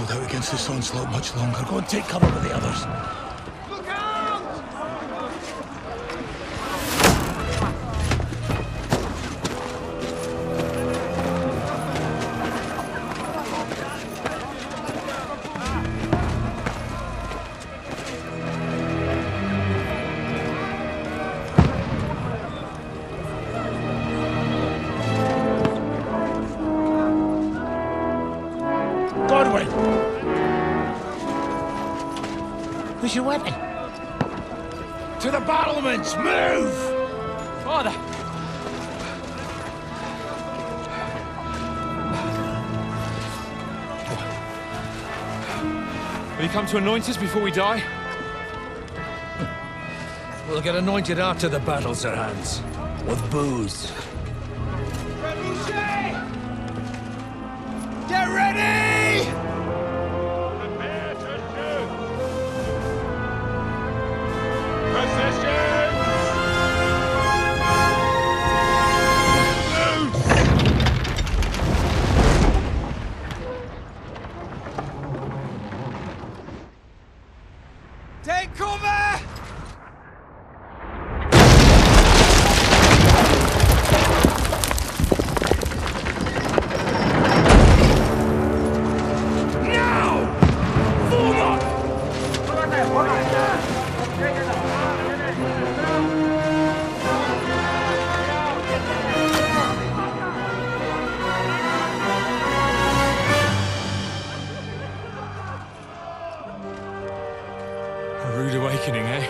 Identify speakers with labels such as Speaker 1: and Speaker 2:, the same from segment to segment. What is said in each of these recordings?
Speaker 1: hold out against this onslaught much longer. Go and take cover with the others.
Speaker 2: Who's your weapon?
Speaker 1: To the battlements! Move!
Speaker 2: Father!
Speaker 3: Will you come to anoint us before we die?
Speaker 4: We'll get anointed after the battles are hands. With booze.
Speaker 1: Get ready!
Speaker 3: Prepare to shoot!
Speaker 1: Take cover!
Speaker 3: A rude awakening, eh?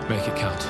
Speaker 3: Make it count.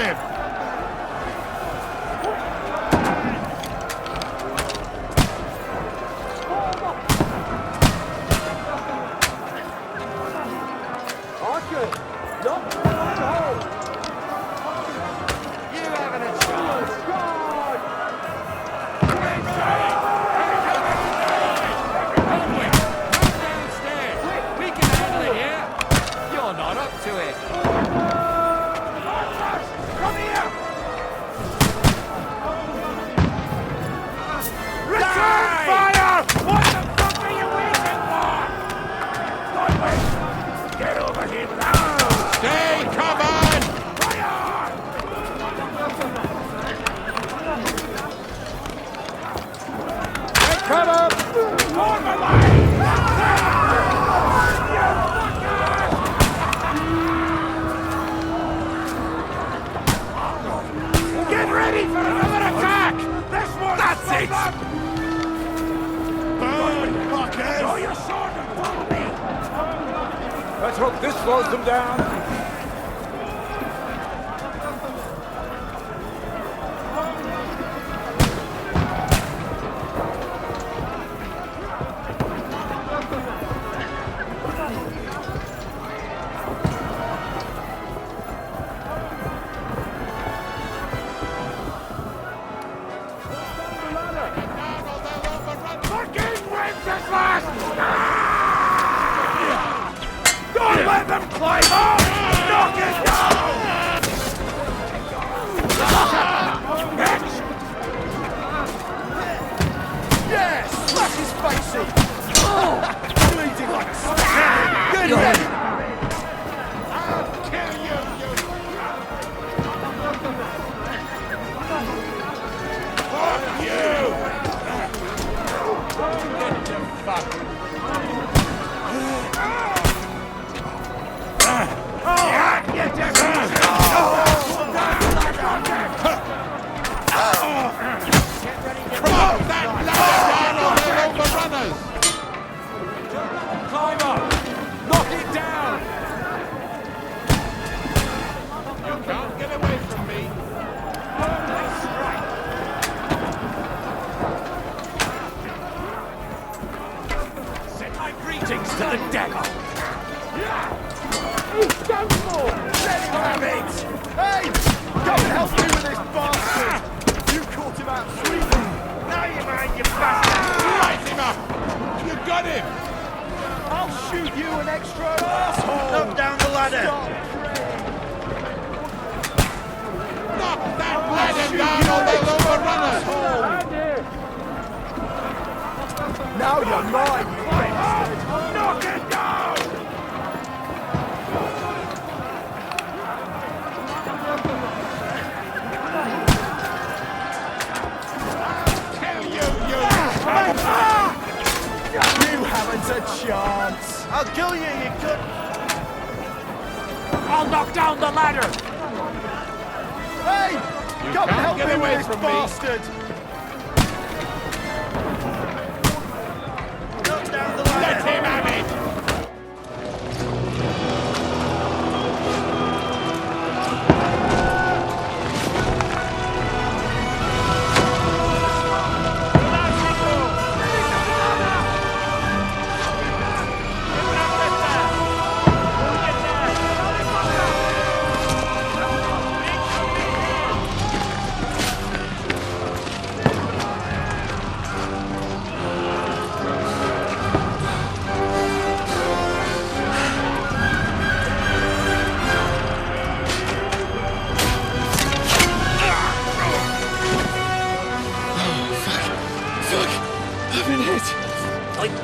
Speaker 1: him!
Speaker 2: Let's hope this slows them down.
Speaker 1: Don't let them climb up! Knock it down! Yes! Smash his face in! Bleeding like a snake! Get ready! I'll kill you, Fuck you! Get the fuck!
Speaker 2: Climb up! Knock it down!
Speaker 1: You can't get away from me. Nice strike. Send my greetings to the devil.
Speaker 2: He's done for!
Speaker 1: Let him have it!
Speaker 2: Hey! Come and help me with this bastard! You caught him out sweeping!
Speaker 1: Now you mind, you bastard! Light him up! You got him!
Speaker 2: I'll shoot you an extra asshole!
Speaker 1: Knock down the ladder!
Speaker 2: Stop praying!
Speaker 1: Knock that ladder down or they'll overrun us!
Speaker 2: Now you're mine, you bastard!
Speaker 1: Knock it down! Kill you, you!
Speaker 2: You haven't a chance!
Speaker 1: I'll kill you, you could!
Speaker 2: I'll knock down the ladder! Hey! Come
Speaker 1: can't
Speaker 2: help
Speaker 1: get
Speaker 2: me
Speaker 1: away
Speaker 2: with this
Speaker 1: from me.
Speaker 2: bastard!
Speaker 1: Knock down the ladder! Let him have it!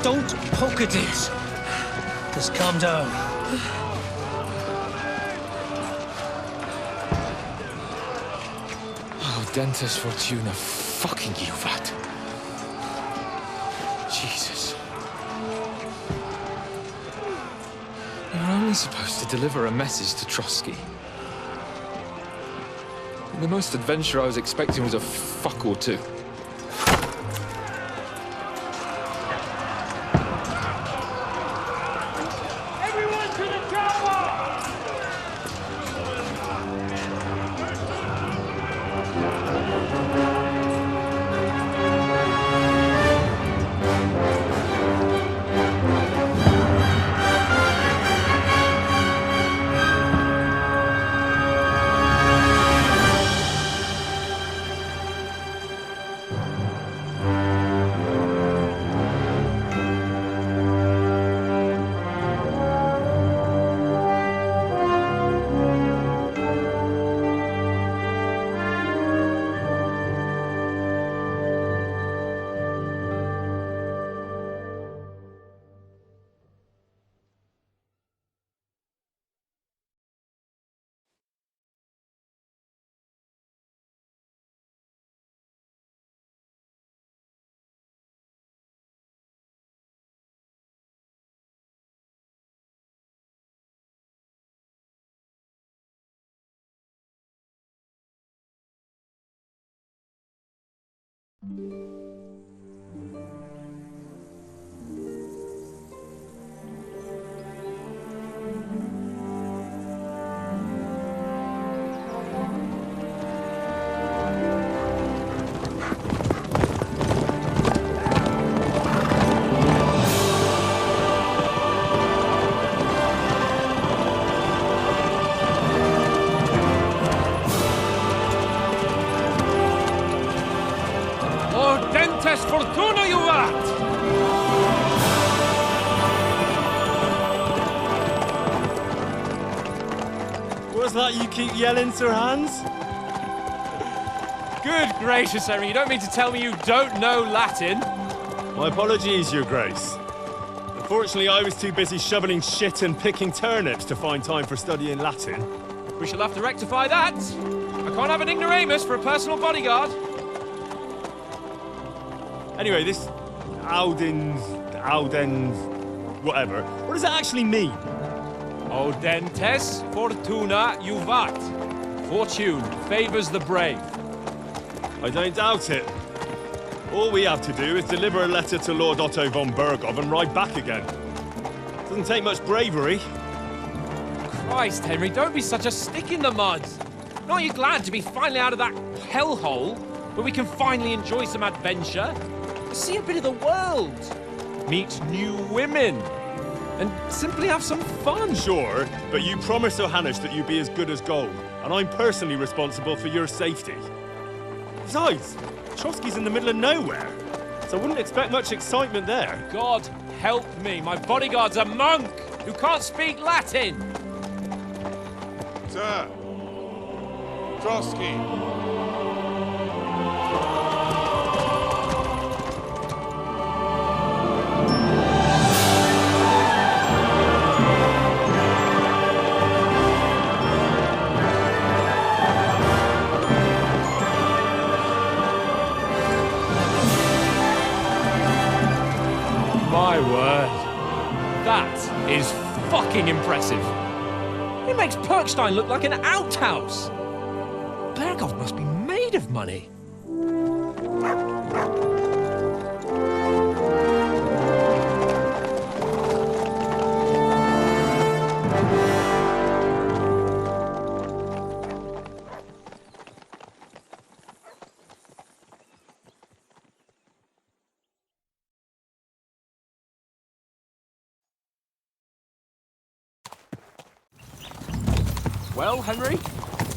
Speaker 4: Don't poke at it. Just calm down.
Speaker 3: Oh, Dentes Fortuna, fucking you, that. Jesus. You're only supposed to deliver a message to Trotsky. The most adventure I was expecting was a fuck or two.
Speaker 1: Everyone to the chopper!
Speaker 4: Ordentes fortuna juvat!
Speaker 5: What's that you keep yelling, Sir Hans?
Speaker 3: Good gracious, Henry, you don't mean to tell me you don't know Latin?
Speaker 5: My apologies, Your Grace. Unfortunately, I was too busy shoveling shit and picking turnips to find time for studying Latin.
Speaker 3: We shall have to rectify that. I can't have an ignoramus for a personal bodyguard.
Speaker 5: Anyway, this Audens, whatever. What does that actually mean?
Speaker 3: Audentes fortuna juvat. Fortune favors the brave.
Speaker 5: I don't doubt it. All we have to do is deliver a letter to Lord Otto von Bergov and ride back again. Doesn't take much bravery.
Speaker 3: Christ, Henry, don't be such a stick in the mud. Aren't you glad to be finally out of that hellhole where we can finally enjoy some adventure? See a bit of the world, meet new women, and simply have some fun.
Speaker 5: Sure, but you promised Johannes that you'd be as good as gold, and I'm personally responsible for your safety. Besides, Trotsky's in the middle of nowhere, so I wouldn't expect much excitement there.
Speaker 3: God help me, my bodyguard's a monk who can't speak Latin.
Speaker 2: Sir. Trotsky.
Speaker 3: My word. That is fucking impressive. It makes Perkstein look like an outhouse. Bergov must be made of money. Well, Henry,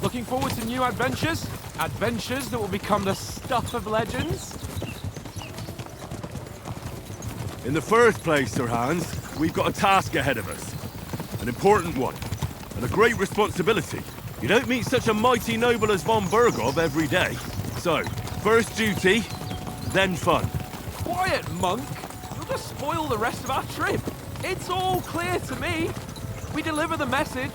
Speaker 3: looking forward to new adventures? Adventures that will become the stuff of legends?
Speaker 2: In the first place, Sir Hans, we've got a task ahead of us. An important one, and a great responsibility. You don't meet such a mighty noble as von Bergov every day. So, first duty, then fun.
Speaker 3: Quiet, monk! You'll just spoil the rest of our trip. It's all clear to me. We deliver the message,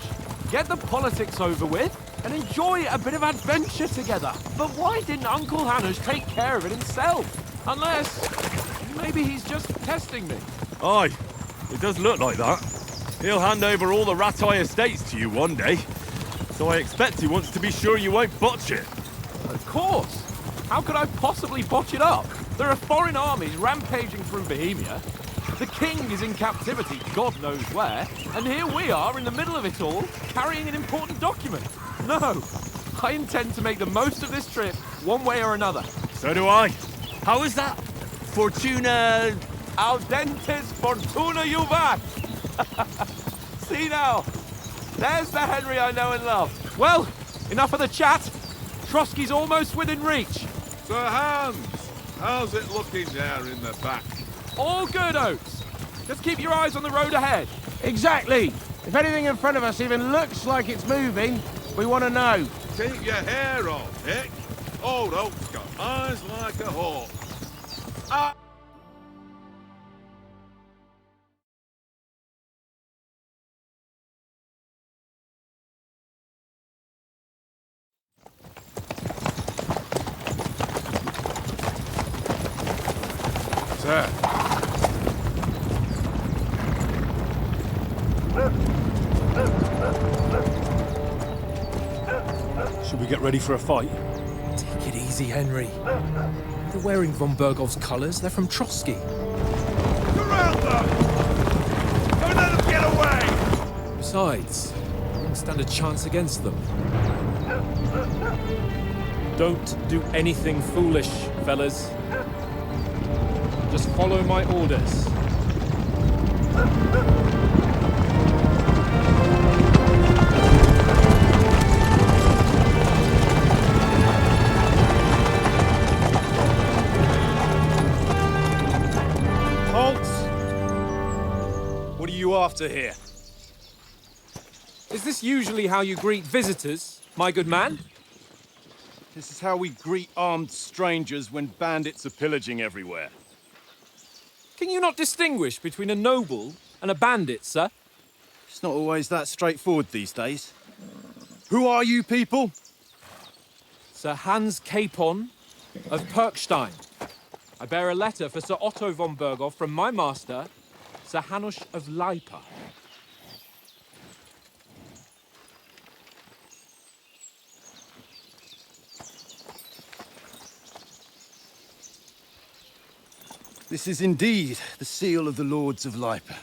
Speaker 3: get the politics over with, and enjoy a bit of adventure together. But why didn't Uncle Hannes take care of it himself? Unless, maybe he's just testing me.
Speaker 2: Aye, it does look like that. He'll hand over all the Ratai estates to you one day. So I expect he wants to be sure you won't botch it.
Speaker 3: Of course. How could I possibly botch it up? There are foreign armies rampaging through Bohemia. The king is in captivity, God knows where, and here we are in the middle of it all, carrying an important document. No, I intend to make the most of this trip, one way or another.
Speaker 2: So do I. How is that? Fortuna...
Speaker 3: Audentes fortuna juvat! See now, there's the Henry I know and love. Well, enough of the chat. Trotsky's almost within reach.
Speaker 6: Sir Hans, how's it looking there in the back?
Speaker 3: All good, Oates. Just keep your eyes on the road ahead.
Speaker 1: Exactly. If anything in front of us even looks like it's moving, we want to know.
Speaker 6: Keep your hair on, Dick. Old Oak's got eyes like a hawk. Ah! Sir.
Speaker 2: Should we get ready for a fight?
Speaker 3: Take it easy, Henry. They're wearing von Bergov's colours. They're from Trotsky.
Speaker 6: Surround them! Don't let them get away!
Speaker 3: Besides, we wouldn't stand a chance against them. Don't do anything foolish, fellas. Just follow my orders.
Speaker 5: Halt! What are you after here?
Speaker 3: Is this usually how you greet visitors, my good man?
Speaker 5: This is how we greet armed strangers when bandits are pillaging everywhere.
Speaker 3: Can you not distinguish between a noble and a bandit, sir?
Speaker 5: It's not always that straightforward these days. Who are you people?
Speaker 3: Sir Hans Capon of Perkstein. I bear a letter for Sir Otto von Berghoff from my master, Sir Hanush of Leipa.
Speaker 5: This is indeed the seal of the Lords of Leipa.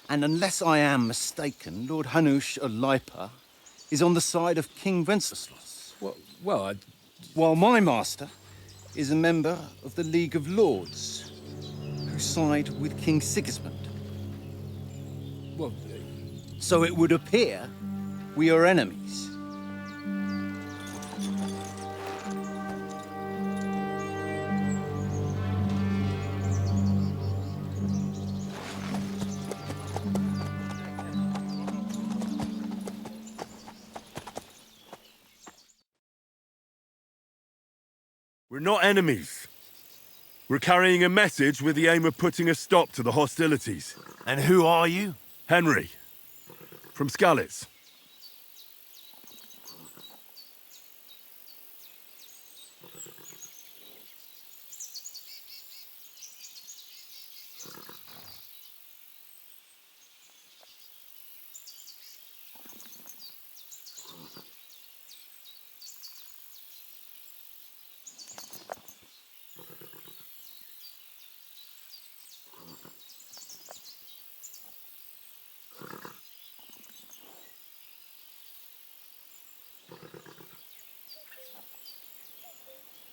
Speaker 5: And unless I am mistaken, Lord Hanush of Leipa is on the side of King Wenceslas.
Speaker 3: Well,
Speaker 5: While my master is a member of the League of Lords, who side with King Sigismund.
Speaker 3: well,
Speaker 5: So it would appear we are enemies.
Speaker 2: We're not enemies. We're carrying a message with the aim of putting a stop to the hostilities.
Speaker 7: And who are you?
Speaker 2: Henry, from Skalitz.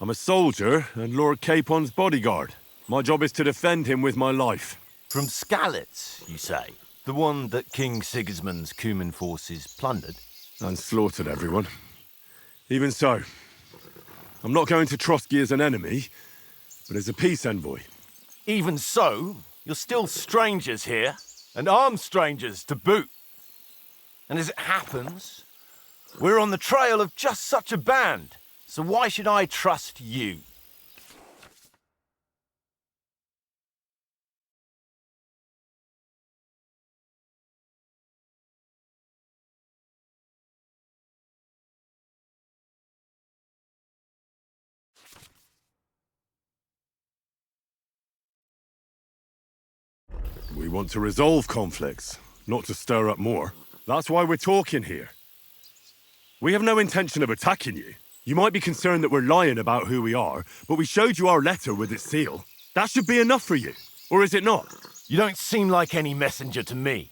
Speaker 2: I'm a soldier and Lord Capon's bodyguard. My job is to defend him with my life.
Speaker 7: From Skalitz, you say? The one that King Sigismund's Cuman forces plundered?
Speaker 2: And slaughtered everyone. Even so, I'm not going to Trotsky as an enemy, but as a peace envoy.
Speaker 7: Even so, you're still strangers here, and armed strangers to boot. And as it happens, we're on the trail of just such a band. So why should I trust you?
Speaker 2: We want to resolve conflicts, not to stir up more. That's why we're talking here. We have no intention of attacking you. You might be concerned that we're lying about who we are, but we showed you our letter with its seal. That should be enough for you, or is it not?
Speaker 7: You don't seem like any messenger to me.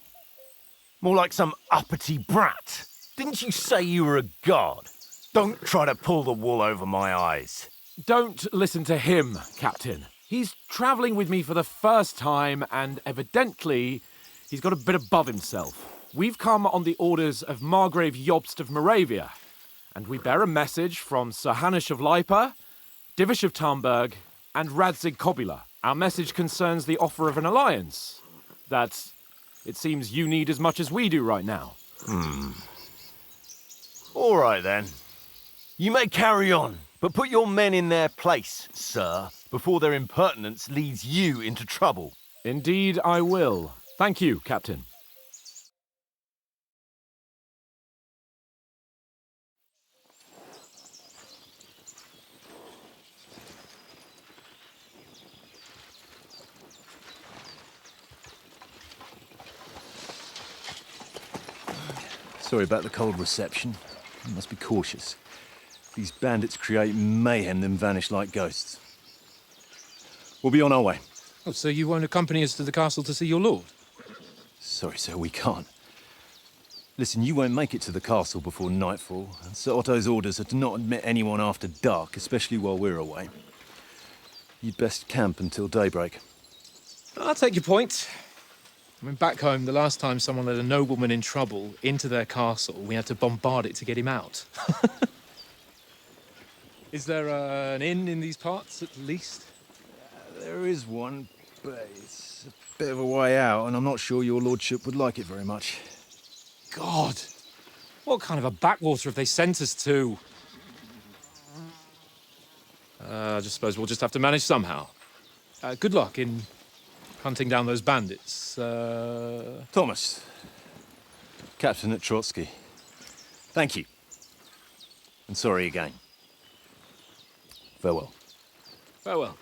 Speaker 7: More like some uppity brat. Didn't you say you were a god? Don't try to pull the wool over my eyes.
Speaker 3: don't listen to him, Captain. He's travelling with me for the first time, and evidently, he's got a bit above himself. We've come on the orders of Margrave Jobst of Moravia, and we bear a message from Sir Hanush of Leipa, Divish of Tarnberg, and Radzig Kobula. Our message concerns the offer of an alliance that it seems you need as much as we do right now.
Speaker 7: All right, then. You may carry on, but put your men in their place, sir, before their impertinence leads you into trouble.
Speaker 3: Indeed, I will. Thank you, Captain.
Speaker 8: Sorry about the cold reception. You must be cautious. These bandits create mayhem, then vanish like ghosts. We'll be on our way.
Speaker 4: Oh, so you won't accompany us to the castle to see your lord?
Speaker 8: Sorry, sir, we can't. Listen, you won't make it to the castle before nightfall, and Sir Otto's orders are to not admit anyone after dark, especially while we're away. You'd best camp until daybreak.
Speaker 4: I'll take your point. I mean, back home, the last time someone let a nobleman in trouble into their castle, we had to bombard it to get him out. Is there an inn in these parts, at least?
Speaker 8: There is one, but it's a bit of a way out, and I'm not sure your lordship would like it very much.
Speaker 4: God! What kind of a backwater have they sent us to? I just suppose we'll just have to manage somehow. Good luck in hunting down those bandits.
Speaker 8: Thomas, Captain at Trotsky. Thank you. And sorry again. Farewell.
Speaker 4: Farewell.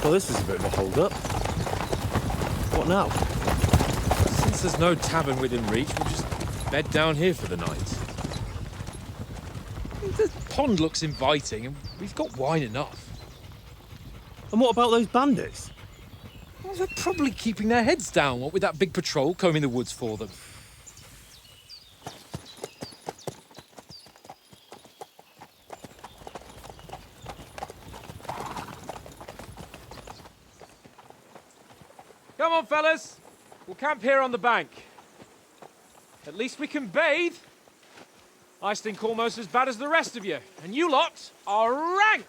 Speaker 2: Well, this is a bit of a hold-up. What now?
Speaker 4: Since there's no tavern within reach, we'll just bed down here for the night. The pond looks inviting, and we've got wine enough.
Speaker 2: And what about those bandits?
Speaker 4: Well, they're probably keeping their heads down, what with that big patrol combing the woods for them. Come on, fellas. We'll camp here on the bank. At least we can bathe. I stink almost as bad as the rest of you, and you lot are rank!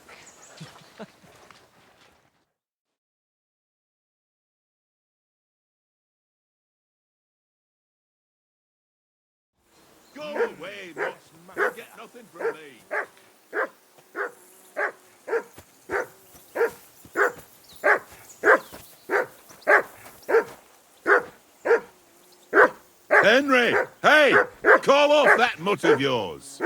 Speaker 6: Go away, Mutt. You'll get nothing from me. Henry! Hey! Call off that mutt of yours!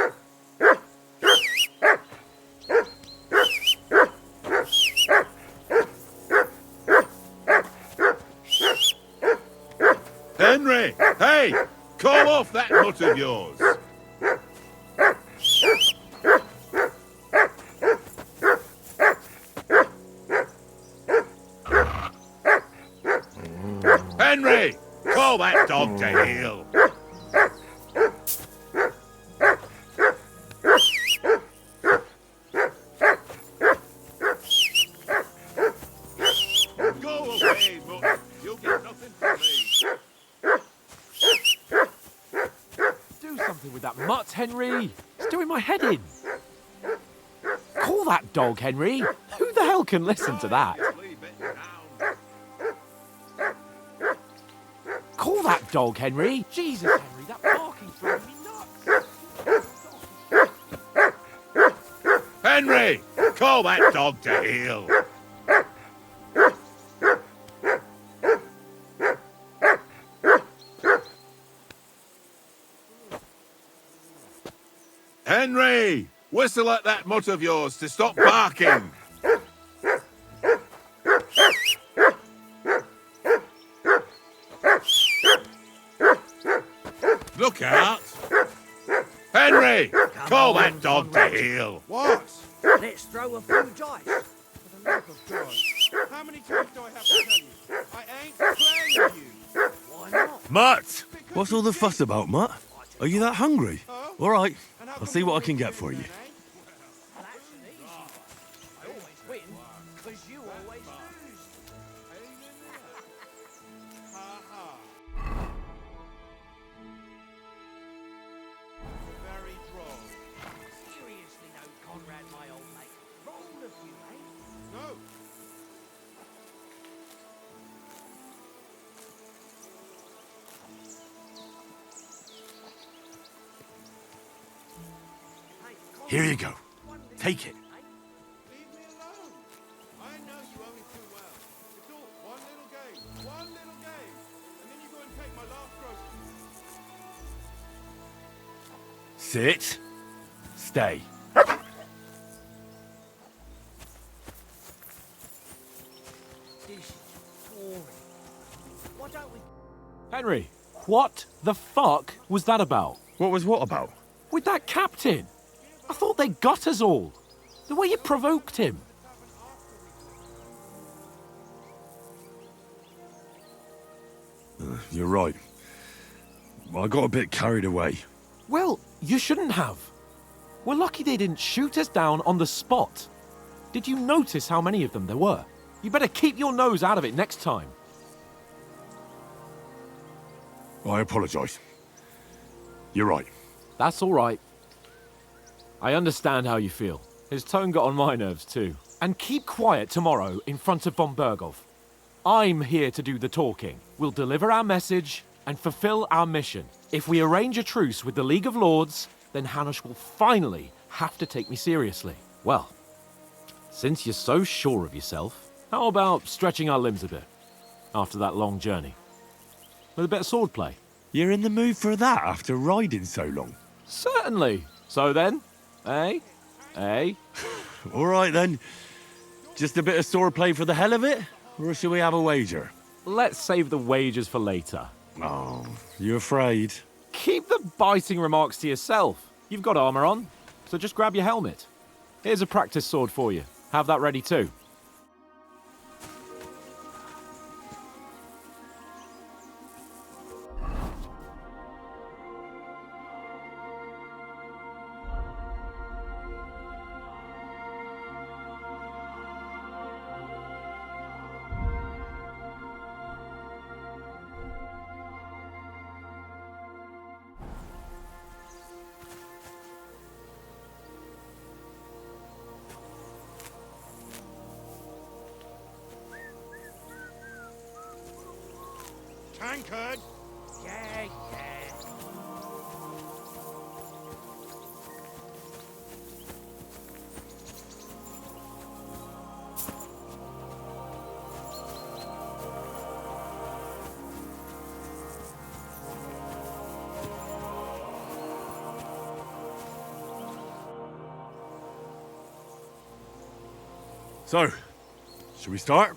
Speaker 6: Henry! Hey! Call off that mutt of yours! Henry! Call that dog to heel! Go away, Mutt. You'll get nothing from me.
Speaker 3: Do something with that mutt, Henry. It's doing my head in. Call that dog, Henry. Who the hell can listen to that?
Speaker 6: Leave it now.
Speaker 3: Call that dog, Henry. Jesus, Henry, that barking's driving me nuts.
Speaker 6: Henry! Call that dog to heel! Henry! Whistle at that mutt of yours to stop barking! Look out! Henry! Call that dog to heel!
Speaker 1: What?
Speaker 9: Let's throw a few dice.
Speaker 1: For the love of God. How many times do I have to tell you? I ain't playing with you.
Speaker 9: Why not?
Speaker 2: Mutt! What's all the fuss about, Mutt? Are you that hungry?
Speaker 1: Huh?
Speaker 2: All right,
Speaker 1: And how
Speaker 2: I'll
Speaker 1: come
Speaker 2: see
Speaker 1: you
Speaker 2: what I
Speaker 1: always
Speaker 2: can get
Speaker 1: win
Speaker 2: for you.
Speaker 1: then, eh?
Speaker 9: Well, that's an easy one. I always win, because you always lose.
Speaker 1: Ha ha. Very droll.
Speaker 9: Seriously though, Conrad, my old mate. Roll of you, eh?
Speaker 1: No.
Speaker 9: Hey, Conrad,
Speaker 2: Here you go.
Speaker 9: one little
Speaker 2: Take it.
Speaker 9: thing, eh?
Speaker 1: Leave me alone. I know you only too well. It's all one little game. One little game. And then you go and take my last groceries.
Speaker 2: Sit. Stay.
Speaker 9: This is boring. Why don't we...
Speaker 3: Henry, what the fuck was that about?
Speaker 2: What was what about?
Speaker 3: With that captain? I thought they got us all. The way you provoked him.
Speaker 2: You're right. I got a bit carried away.
Speaker 3: Well, you shouldn't have. We're lucky they didn't shoot us down on the spot. Did you notice how many of them there were? You better keep your nose out of it next time.
Speaker 2: I apologise. You're right.
Speaker 3: That's all right. I understand how you feel. His tone got on my nerves too. And keep quiet tomorrow in front of von Bergov. I'm here to do the talking. We'll deliver our message and fulfill our mission. If we arrange a truce with the League of Lords, then Hanush will finally have to take me seriously. Well, since you're so sure of yourself, how about stretching our limbs a bit after that long journey? With a bit of swordplay.
Speaker 2: You're in the mood for that after riding so long?
Speaker 3: Certainly. So then, eh? Eh?
Speaker 2: All right then. Just a bit of swordplay for the hell of it? Or shall we have a wager?
Speaker 3: Let's save the wagers for later.
Speaker 2: Oh, you afraid?
Speaker 3: Keep the biting remarks to yourself. You've got armor on, so just grab your helmet. Here's a practice sword for you. Have that ready too.
Speaker 6: Tankard!
Speaker 9: Yeah, yeah.
Speaker 2: So, should we start?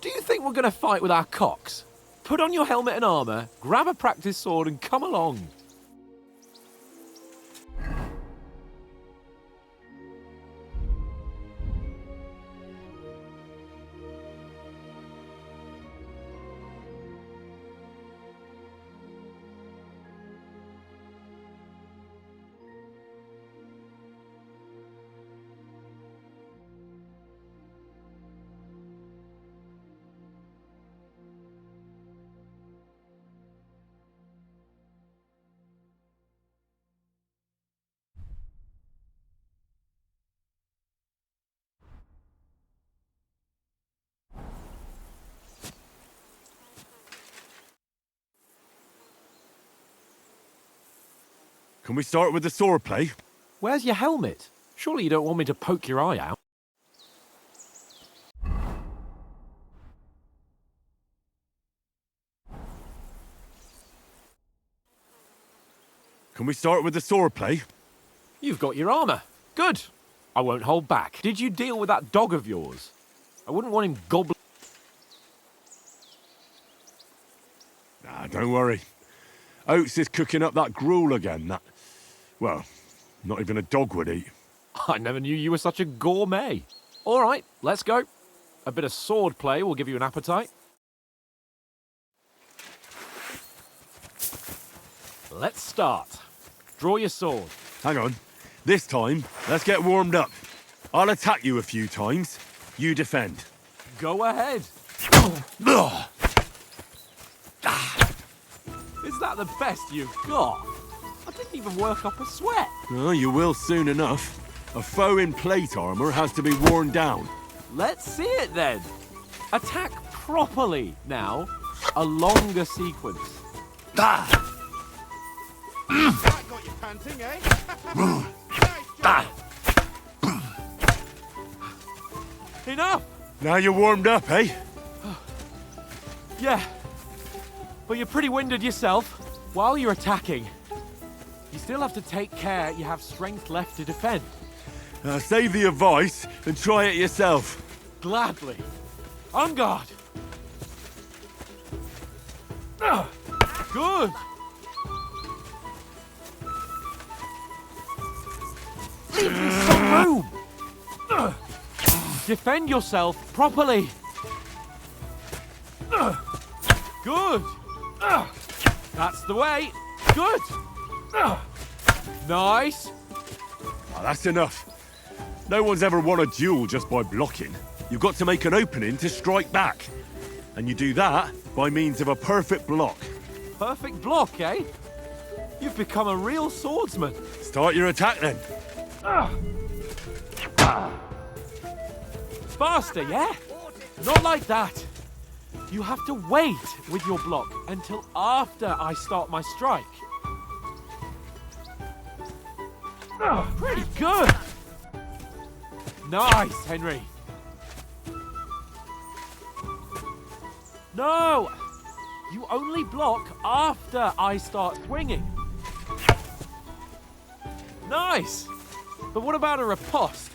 Speaker 3: Do you think we're going to fight with our cocks? Put on your helmet and armor, grab a practice sword and come along.
Speaker 2: Can we start with the swordplay?
Speaker 3: Where's your helmet? Surely you don't want me to poke your eye out.
Speaker 2: Can we start with the swordplay?
Speaker 3: You've got your armor. Good. I won't hold back. Did you deal with that dog of yours? I wouldn't want him gobbling.
Speaker 2: Nah, don't worry. Oates is cooking up that gruel again. That, well, not even a dog would eat.
Speaker 3: I never knew you were such a gourmet. All right, let's go. A bit of sword play will give you an appetite. Let's start. Draw your sword.
Speaker 2: Hang on. This time, let's get warmed up. I'll attack you a few times. You defend.
Speaker 3: Go ahead. Is that the best you've got? I didn't even work up a sweat.
Speaker 2: Oh, you will soon enough. A foe in plate armor has to be worn down.
Speaker 3: Let's see it then. Attack properly now. A longer sequence.
Speaker 6: That got you panting, eh? Nice job.
Speaker 3: Enough!
Speaker 2: Now you're warmed up, eh?
Speaker 3: Yeah. But you're pretty winded yourself. While you're attacking, you still have to take care you have strength left to defend.
Speaker 2: Save the advice and try it yourself.
Speaker 3: Gladly. On guard. Good. Leave me some room. Defend yourself properly. Good. That's the way. Good. Nice.
Speaker 2: Oh, that's enough. No one's ever won a duel just by blocking. You've got to make an opening to strike back. And you do that by means of a perfect block.
Speaker 3: Perfect block, eh? You've become a real swordsman.
Speaker 2: Start your attack then.
Speaker 3: Faster, yeah? Not like that. You have to wait with your block until after I start my strike. Pretty good. Nice, Henry. No! You only block after I start swinging. Nice! But what about a riposte?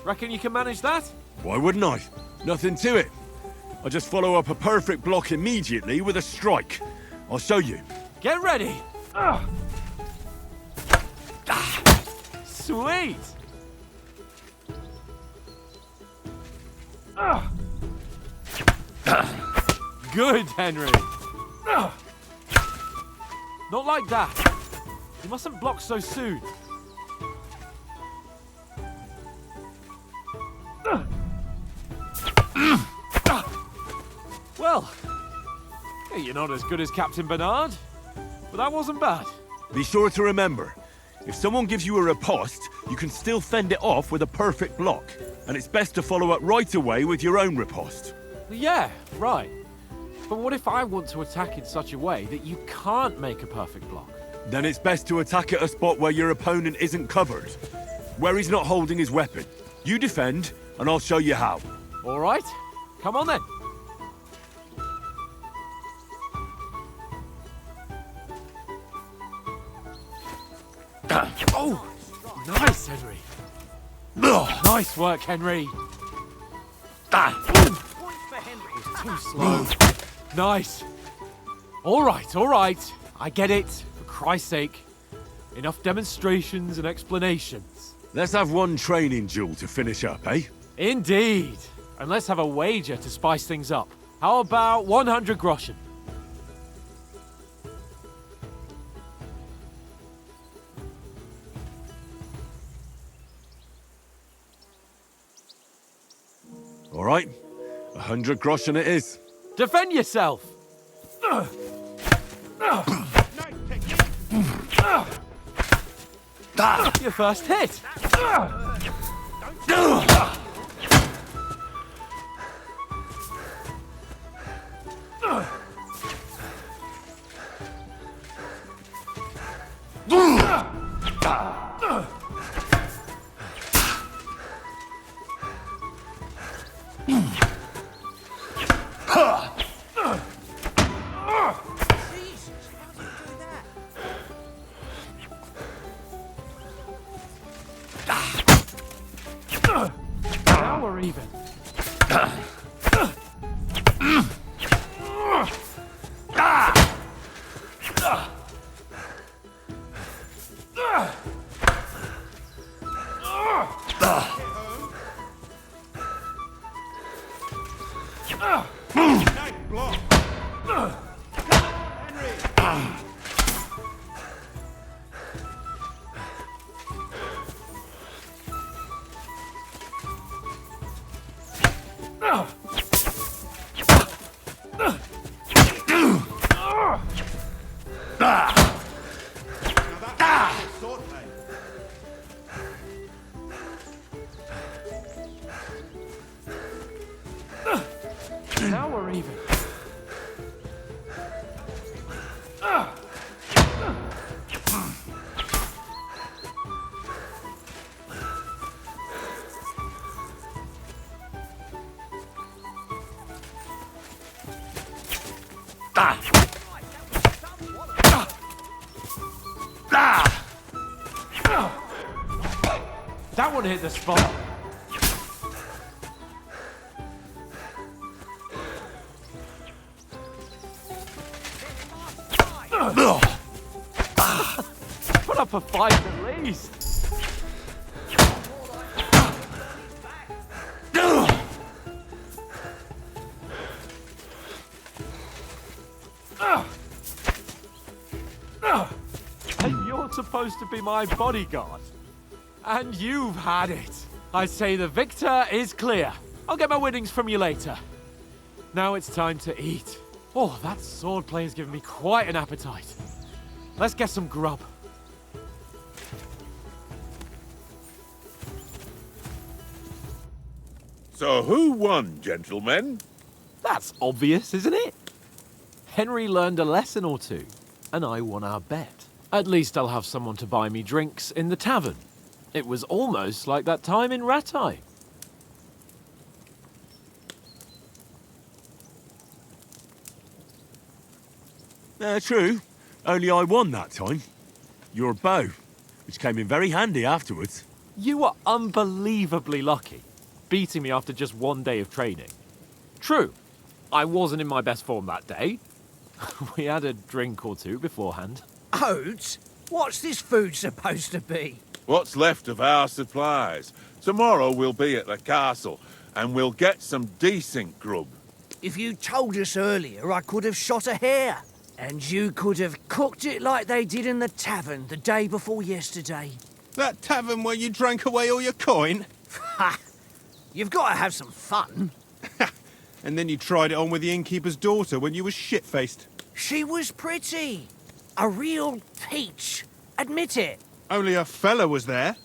Speaker 3: Reckon you can manage that?
Speaker 2: Why wouldn't I? Nothing to it. I just follow up a perfect block immediately with a strike. I'll show you.
Speaker 3: Get ready! Sweet! Good, Henry. Not like that. You mustn't block so soon. Well, you're not as good as Captain Bernard, but that wasn't bad.
Speaker 2: Be sure to remember, if someone gives you a riposte, you can still fend it off with a perfect block. And it's best to follow up right away with your own riposte.
Speaker 3: Yeah, right. But what if I want to attack in such a way that you can't make a perfect block?
Speaker 2: Then it's best to attack at a spot where your opponent isn't covered, where he's not holding his weapon. You defend, and I'll show you how.
Speaker 3: All right, come on then. Oh, nice, Henry. Nice work, Henry.
Speaker 9: Points for Henry.
Speaker 3: Too slow. Nice. All right. I get it, for Christ's sake. Enough demonstrations and explanations.
Speaker 2: Let's have one training duel to finish up, eh?
Speaker 3: Indeed. And let's have a wager to spice things up. How about 100 groschen?
Speaker 2: All right, 100 groschen it is.
Speaker 3: Defend yourself! Your first hit!
Speaker 9: Jesus, how did you do that?
Speaker 3: Now we're even.
Speaker 6: Nice block.
Speaker 3: Now we're even. That one hit the spot. Put up a fight at least. And you're supposed to be my bodyguard. And you've had it. I say the victor is clear. I'll get my winnings from you later. Now it's time to eat. Oh, that swordplay has given me quite an appetite. Let's get some grub.
Speaker 6: So who won, gentlemen?
Speaker 3: That's obvious, isn't it? Henry learned a lesson or two, and I won our bet. At least I'll have someone to buy me drinks in the tavern. It was almost like that time in Rattay.
Speaker 2: True. Only I won that time. Your bow, which came in very handy afterwards.
Speaker 3: You were unbelievably lucky, beating me after just one day of training. True, I wasn't in my best form that day. We had a drink or two beforehand.
Speaker 9: Oats? What's this food supposed to be?
Speaker 6: What's left of our supplies. Tomorrow we'll be at the castle, and we'll get some decent grub.
Speaker 9: If you told us earlier, I could have shot a hare. And you could have cooked it like they did in the tavern the day before yesterday.
Speaker 10: That tavern where you drank away all your coin?
Speaker 9: Ha! You've got to have some fun.
Speaker 10: And then you tried it on with the innkeeper's daughter when you were shit-faced.
Speaker 9: She was pretty. A real peach. Admit it.
Speaker 10: Only a fella was there.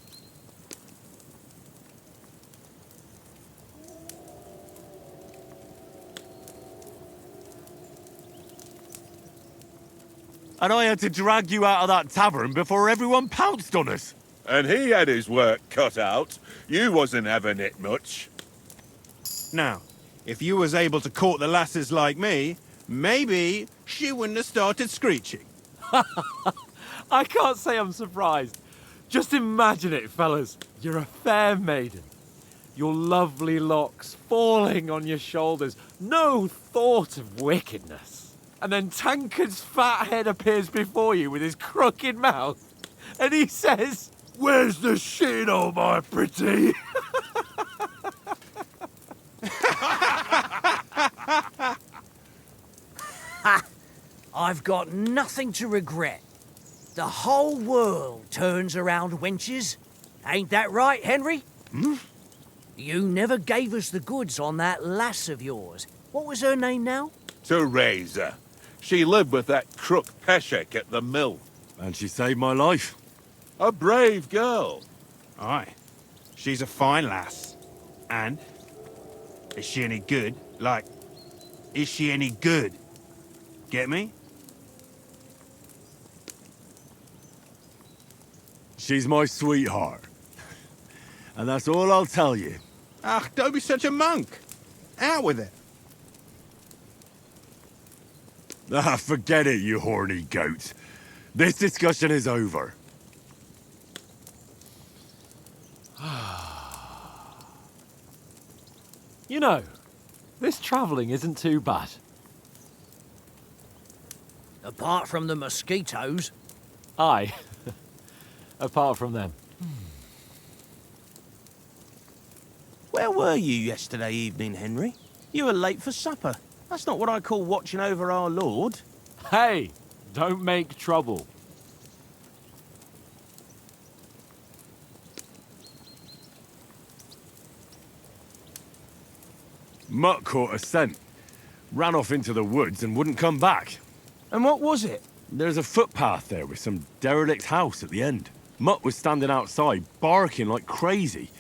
Speaker 2: And I had to drag you out of that tavern before everyone pounced on us.
Speaker 6: And he had his work cut out. You wasn't having it much.
Speaker 10: Now, if you was able to court the lasses like me, maybe she wouldn't have started screeching.
Speaker 3: I can't say I'm surprised. Just imagine it, fellas. You're a fair maiden. Your lovely locks falling on your shoulders. No thought of wickedness. And then Tankard's fat head appears before you with his crooked mouth. And he says, "Where's the shit, oh my pretty?"
Speaker 9: I've got nothing to regret. The whole world turns around wenches. Ain't that right, Henry?
Speaker 6: Hmm?
Speaker 9: You never gave us the goods on that lass of yours. What was her name now?
Speaker 6: Teresa. She lived with that crook Peshek at the mill.
Speaker 2: And she saved my life.
Speaker 6: A brave girl.
Speaker 10: Aye. She's a fine lass. And? Is she any good? Like, is she any good? Get me?
Speaker 2: She's my sweetheart. And that's all I'll tell you.
Speaker 10: Ah, don't be such a monk. Out with it.
Speaker 2: Ah, forget it, you horny goat. This discussion is over.
Speaker 3: You know, this travelling isn't too bad.
Speaker 9: Apart from the mosquitoes.
Speaker 3: Aye. Apart from them.
Speaker 11: Where were you yesterday evening, Henry? You were late for supper. That's not what I call watching over our Lord.
Speaker 3: Hey, don't make trouble.
Speaker 2: Mutt caught a scent, ran off into the woods and wouldn't come back.
Speaker 11: And what was it?
Speaker 2: There's a footpath there with some derelict house at the end. Mutt was standing outside, barking like crazy.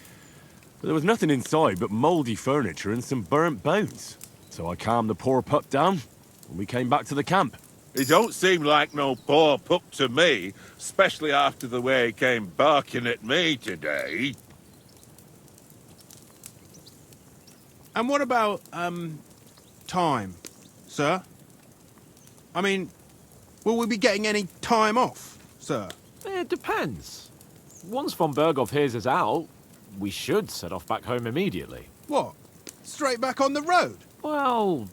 Speaker 2: But there was nothing inside but mouldy furniture and some burnt bones. So I calmed the poor pup down, and we came back to the camp.
Speaker 6: He don't seem like no poor pup to me, especially after the way he came barking at me today.
Speaker 10: And what about, time, sir? I mean, will we be getting any time off, sir?
Speaker 3: It depends. Once von Berghoff hears us out, we should set off back home immediately.
Speaker 10: What? Straight back on the road?
Speaker 3: Well,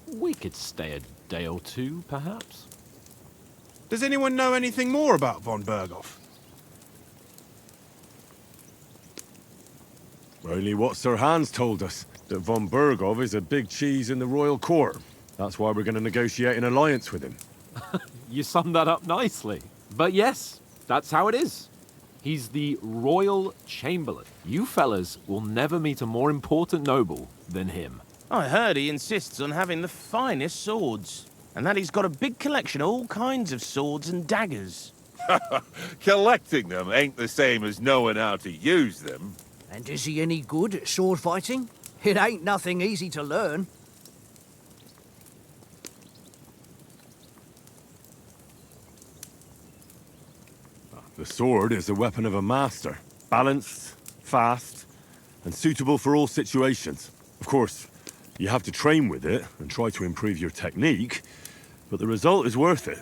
Speaker 3: we could stay a day or two, perhaps.
Speaker 10: Does anyone know anything more about von Berghoff?
Speaker 2: Only what Sir Hans told us, that von Berghoff is a big cheese in the royal court. That's why we're going to negotiate an alliance with him.
Speaker 3: You summed that up nicely. But yes, that's how it is. He's the Royal Chamberlain. You fellas will never meet a more important noble than him.
Speaker 11: I heard he insists on having the finest swords, and that he's got a big collection of all kinds of swords and daggers.
Speaker 6: Collecting them ain't the same as knowing how to use them.
Speaker 9: And is he any good at sword fighting? It ain't nothing easy to learn.
Speaker 2: The sword is the weapon of a master. Balanced, fast, and suitable for all situations. Of course, you have to train with it and try to improve your technique, but the result is worth it.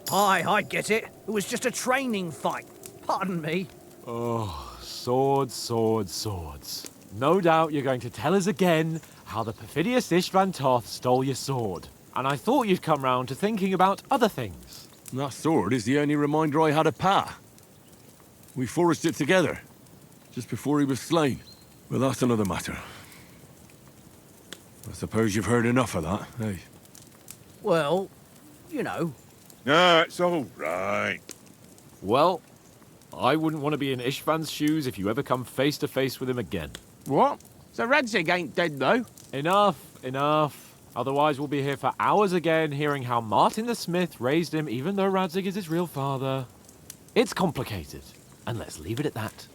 Speaker 9: Aye, I get it. It was just a training fight. Pardon me.
Speaker 3: Oh, swords, swords, swords. No doubt you're going to tell us again how the perfidious Istvan Toth stole your sword. And I thought you'd come round to thinking about other things.
Speaker 2: That sword is the only reminder I had of Pa. We forged it together, just before he was slain. But that's another matter. I suppose you've heard enough of that, eh?
Speaker 9: Well, you know.
Speaker 6: No, it's all right.
Speaker 3: Well, I wouldn't want to be in Istvan's shoes if you ever come face to face with him again.
Speaker 11: What? So Radzig ain't dead, though?
Speaker 3: Enough, enough. Otherwise we'll be here for hours again hearing how Martin the Smith raised him even though Radzig is his real father. It's complicated, and let's leave it at that.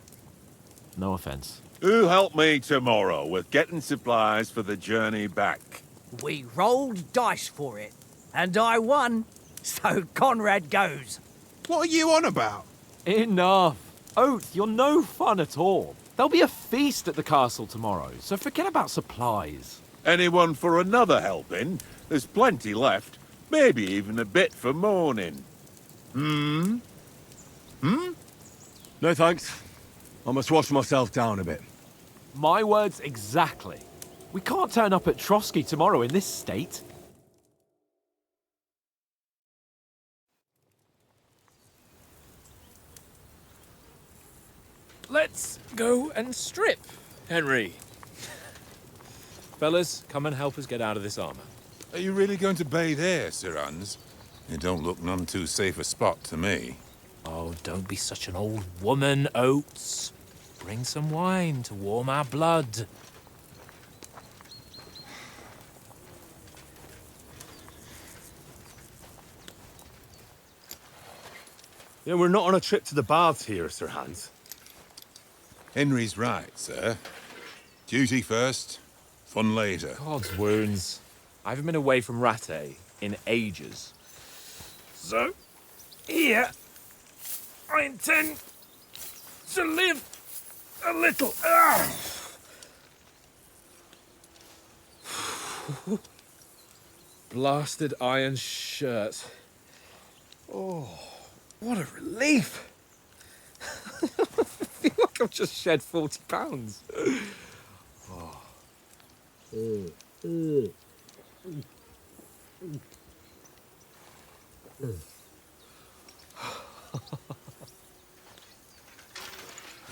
Speaker 3: No offense.
Speaker 6: Who'll help me tomorrow with getting supplies for the journey back?
Speaker 9: We rolled dice for it, and I won. So Conrad goes.
Speaker 10: What are you on about?
Speaker 3: Enough. Oath, you're no fun at all. There'll be a feast at the castle tomorrow, so forget about supplies.
Speaker 6: Anyone for another helping? There's plenty left. Maybe even a bit for morning. Hmm?
Speaker 2: No thanks. I must wash myself down a bit.
Speaker 3: My words exactly. We can't turn up at Trotsky tomorrow in this state.
Speaker 4: Let's go and strip, Henry. Fellas, come and help us get out of this armor.
Speaker 12: Are you really going to bathe here, Sir Hans? It don't look none too safe a spot to me.
Speaker 4: Oh, don't be such an old woman, Oates. Bring some wine to warm our blood.
Speaker 5: Yeah, we're not on a trip to the baths here, Sir Hans.
Speaker 12: Henry's right, sir. Duty first, fun later.
Speaker 4: God's wounds. I haven't been away from Rattay in ages. So, here, I intend to live a little. Blasted iron shirt. Oh, what a relief. I feel like I've just shed 40 pounds.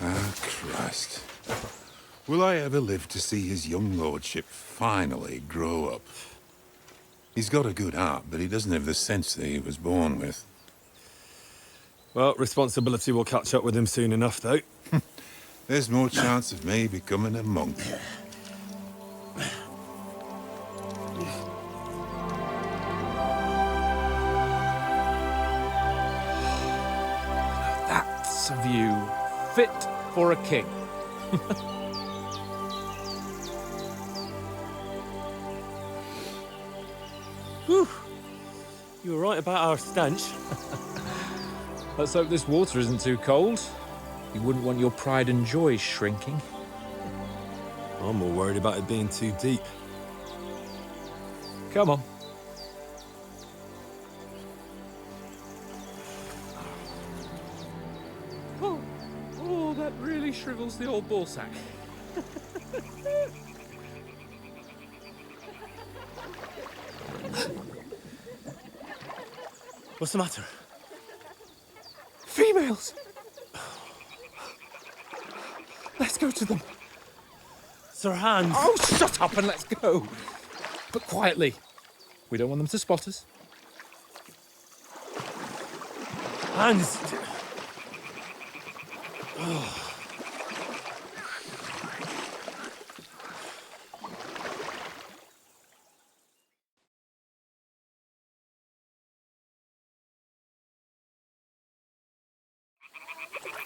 Speaker 12: Ah, Christ. Will I ever live to see his young lordship finally grow up? He's got a good heart, but he doesn't have the sense that he was born with.
Speaker 5: Well, responsibility will catch up with him soon enough, though.
Speaker 12: There's more chance of me becoming a monk.
Speaker 4: That's a view fit for a king.
Speaker 5: Whew. You were right about our stench.
Speaker 4: Let's hope this water isn't too cold. You wouldn't want your pride and joy shrinking.
Speaker 5: I'm more worried about it being too deep.
Speaker 4: Come on. Oh, that really shrivels the old ballsack.
Speaker 5: What's the matter?
Speaker 4: females! Let's go to them.
Speaker 5: Sir Hans.
Speaker 4: Oh, shut up and let's go. But quietly. We don't want them to spot us.
Speaker 5: Hans.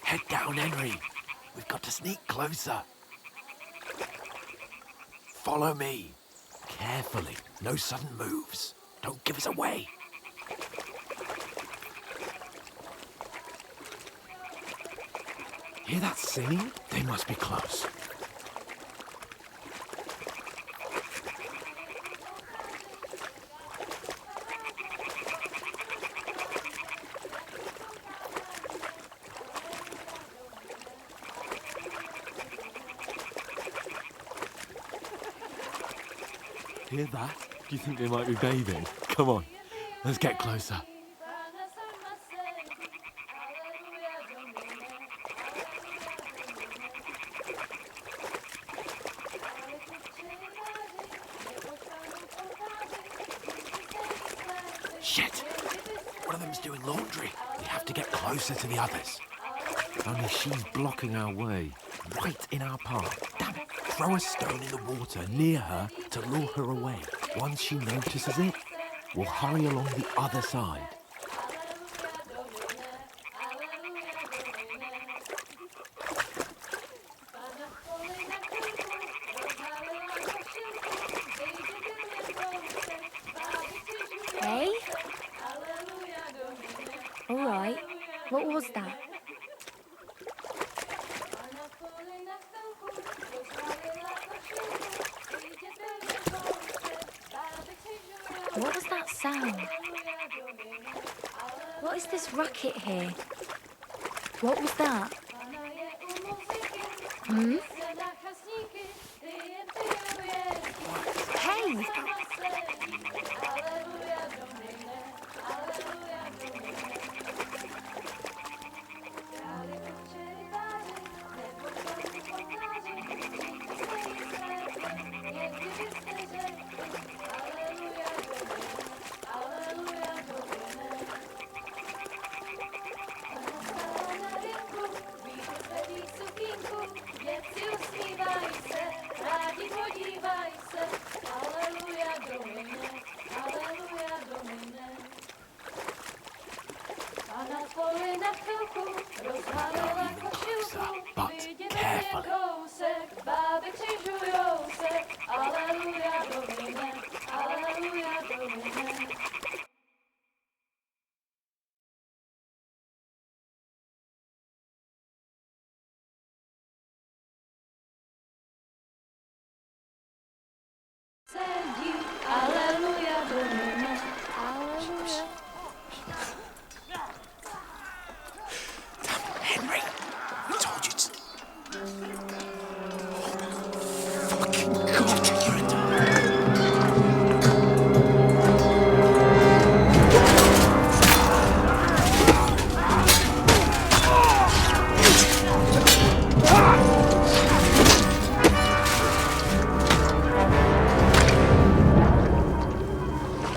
Speaker 3: Head down, Henry. We've got to sneak closer. Follow me. Carefully. No sudden moves. Don't give us away. Hear that singing? They must be close. Hear that? Do you think they might be bathing? Come on, let's get closer. Shit! One of them's doing laundry. We have to get closer to the others. Only she's blocking our way, right in our path. Damn it! Throw a stone in the water near her to lure her away. Once she notices it, we'll hurry along the other side.
Speaker 13: Hey? All right. What was that? What was that sound? What is this racket here? What was that? Hmm? Hey!
Speaker 3: But carefully. Henry, I told you to... Fucking God, you're in...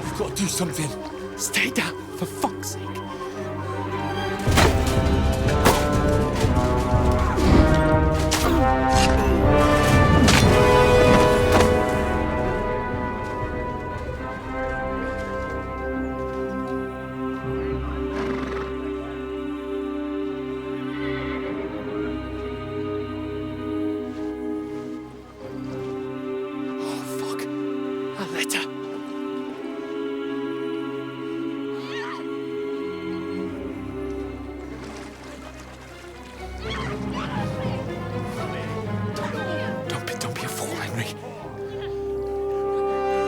Speaker 4: We've got to do something. Stay down, for fuck's sake.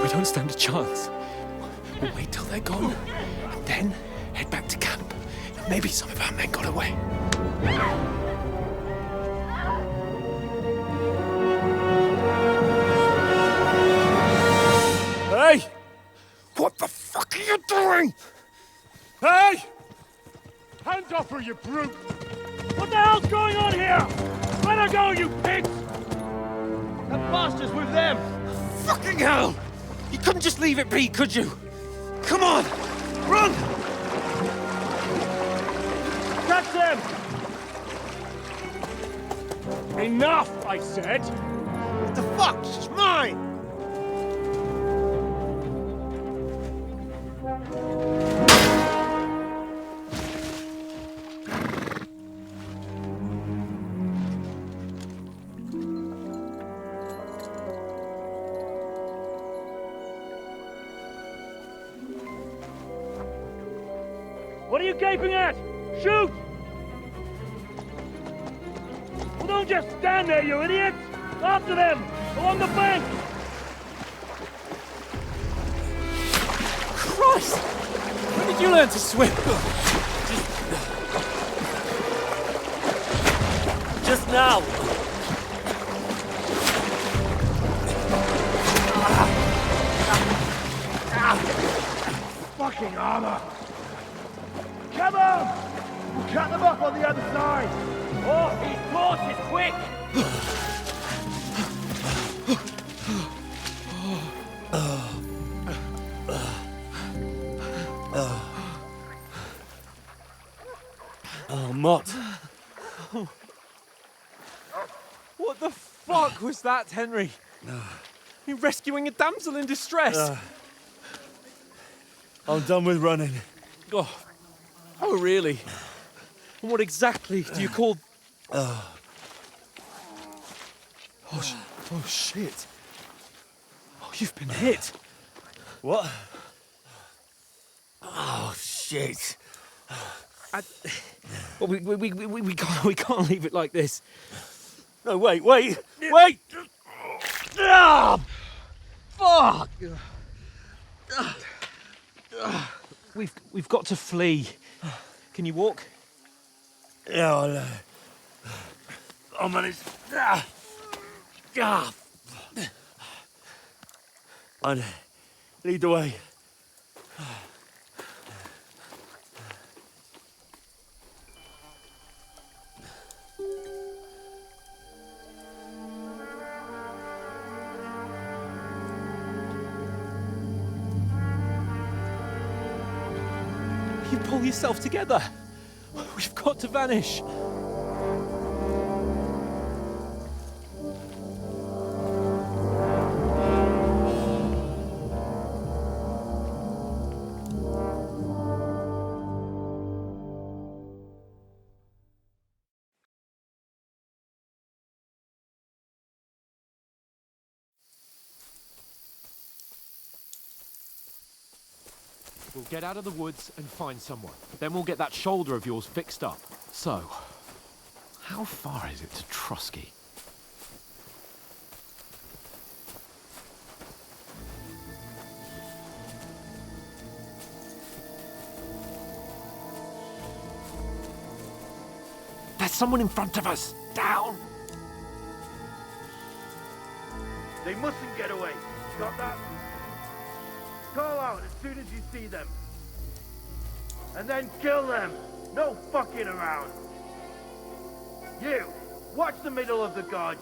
Speaker 4: We don't stand a chance. We'll wait till they're gone, and then head back to camp. Maybe some of our men got away. Hey! What the fuck are you doing? Hey!
Speaker 5: Hands off her, you brute! What the hell's going on here? Let her go, you pigs!
Speaker 11: That bastard's with them!
Speaker 4: Fucking hell! You couldn't just leave it be, could you? Come on! Run!
Speaker 5: Catch them! Enough, I said!
Speaker 11: What the fuck? She's mine!
Speaker 5: What are you gaping at? Shoot! Well, don't just stand there, you idiot! After them! Along the bank!
Speaker 4: Christ! When did you learn to swim? Just now.
Speaker 5: Fucking armor! Come on! We'll cut them off on the other side! Oh, these horses, quick!
Speaker 4: Oh, Mott. What the fuck was that, Henry? You're rescuing a damsel in distress.
Speaker 2: I'm done with running.
Speaker 4: Oh, really? And what exactly do you call... Oh, shit. Oh, you've been hit.
Speaker 2: What?
Speaker 11: Oh, shit.
Speaker 4: Well, we can't leave it like this.
Speaker 2: No, wait! Ah!
Speaker 4: Fuck! We've got to flee. Can you walk?
Speaker 2: Yeah, I'll manage. And lead the way.
Speaker 4: You pull yourself together. We've got to vanish. We'll get out of the woods and find someone. Then we'll get that shoulder of yours fixed up. So, how far is it to Trusky? There's someone in front of us! Down!
Speaker 1: They mustn't get away. Got that? Call out as soon as you see them. And then kill them. No fucking around. You, watch the middle of the gorge.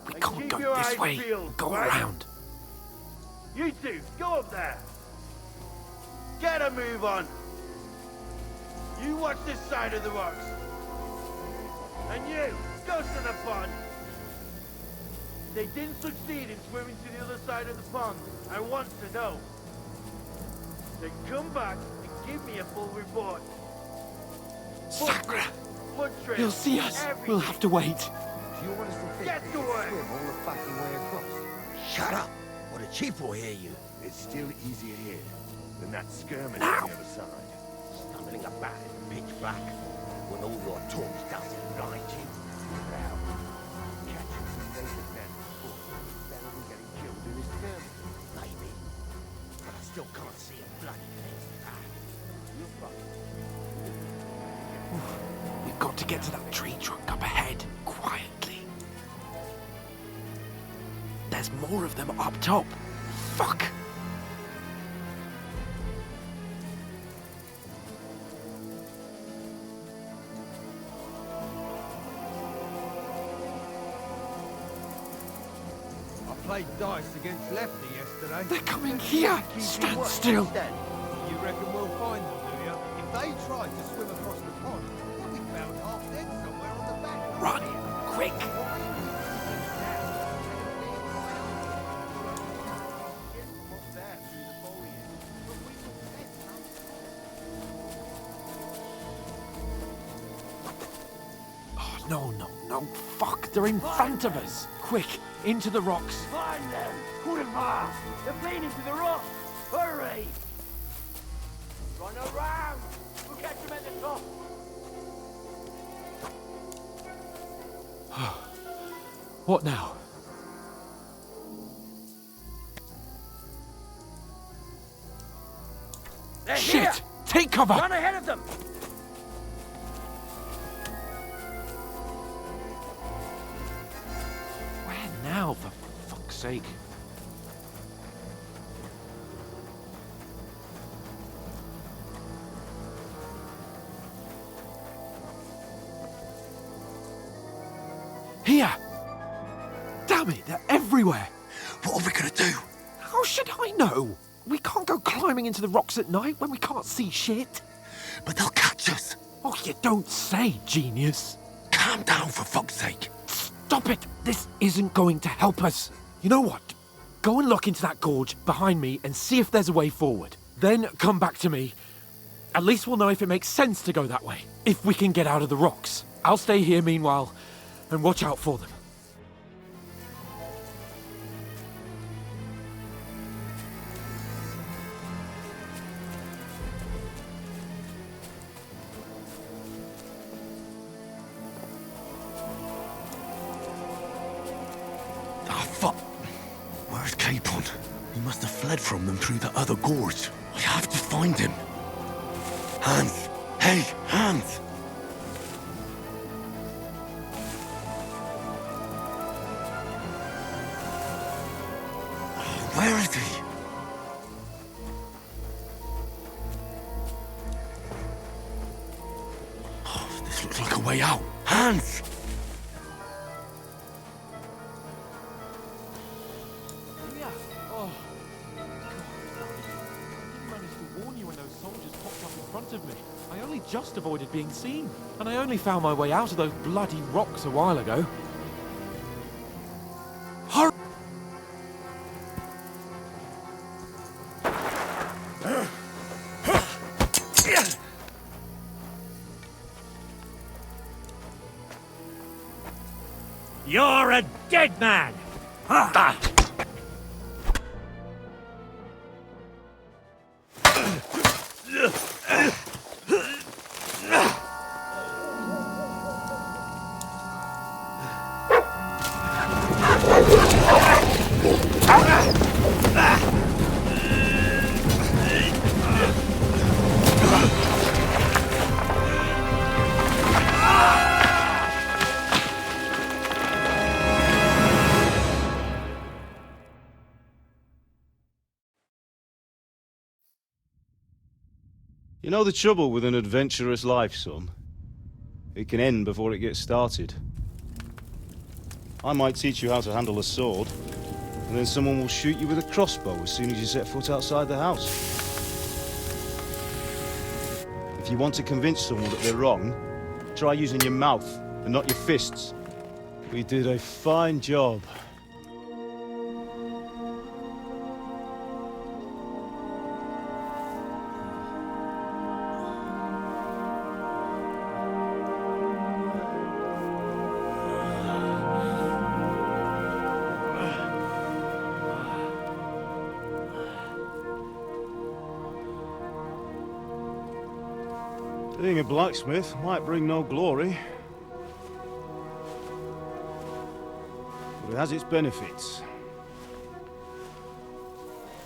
Speaker 4: We
Speaker 1: And
Speaker 4: can't
Speaker 1: keep
Speaker 4: go
Speaker 1: your
Speaker 4: this
Speaker 1: eyes
Speaker 4: way.
Speaker 1: peeled,
Speaker 4: Go
Speaker 1: right?
Speaker 4: around.
Speaker 1: You two, go up there. Get a move on. You watch this side of the rocks. And you, go to the pond. They didn't succeed in swimming to the other side of the pond. I want to know. Then come back and give me a full report.
Speaker 4: Sakra!
Speaker 1: Blood trails,
Speaker 4: He'll see us.
Speaker 1: everything.
Speaker 4: We'll have to wait.
Speaker 14: Do you want us to think
Speaker 1: Get
Speaker 14: that
Speaker 1: to
Speaker 14: you
Speaker 1: work.
Speaker 14: swim all the fucking way across? Shut up, or the chief will hear you.
Speaker 6: It's still easier here than that skirmish on the other side.
Speaker 14: Stumbling about in the pitch black when all your talk doesn't blind you. Now, catching some naked men before better than getting killed in this skirmish. Maybe, but I still can't see a bloody thing. You're fucking.
Speaker 4: We've got to get to that tree trunk up ahead, quietly. There's more of them up top. Fuck!
Speaker 15: played dice against Lefty yesterday.
Speaker 3: They're coming here! Stand still!
Speaker 15: You reckon we'll find them, do you? If they tried to swim across the pond, they'll be found half dead somewhere on the back.
Speaker 3: Run! Quick! Oh, no. Fuck, they're in front of us. Quick, into the rocks.
Speaker 1: Find them! Kurva! They're playing into the rocks! Hurry! Run around! We'll catch them at the top!
Speaker 3: What now?
Speaker 1: They're
Speaker 3: Shit!
Speaker 1: here!
Speaker 3: Take cover!
Speaker 1: Run ahead of them!
Speaker 3: Where now, for fuck's sake? Here! Damn it, they're everywhere!
Speaker 16: What are we gonna do?
Speaker 3: How should I know? We can't go climbing into the rocks at night when we can't see shit.
Speaker 16: But they'll catch us.
Speaker 3: Oh, you don't say, genius.
Speaker 16: Calm down, for fuck's sake.
Speaker 3: Stop it! This isn't going to help us. You know what? Go and look into that gorge behind me and see if there's a way forward. Then come back to me. At least we'll know if it makes sense to go that way. If we can get out of the rocks. I'll stay here meanwhile and watch out for them.
Speaker 16: Where's Capon? He must have fled from them through the other gorge. I have to find him. Hans! Hey, Hans! Where is he? Oh, this looks like a way out. Hans!
Speaker 3: Just avoided being seen. And I only found my way out of those bloody rocks a while ago. Hurry!
Speaker 11: You're a dead man! Ha!
Speaker 5: You know the trouble with an adventurous life, son? It can end before it gets started. I might teach you how to handle a sword, and then someone will shoot you with a crossbow as soon as you set foot outside the house. If you want to convince someone that they're wrong, try using your mouth and not your fists. We did a fine job. Being a blacksmith might bring no glory, but it has its benefits.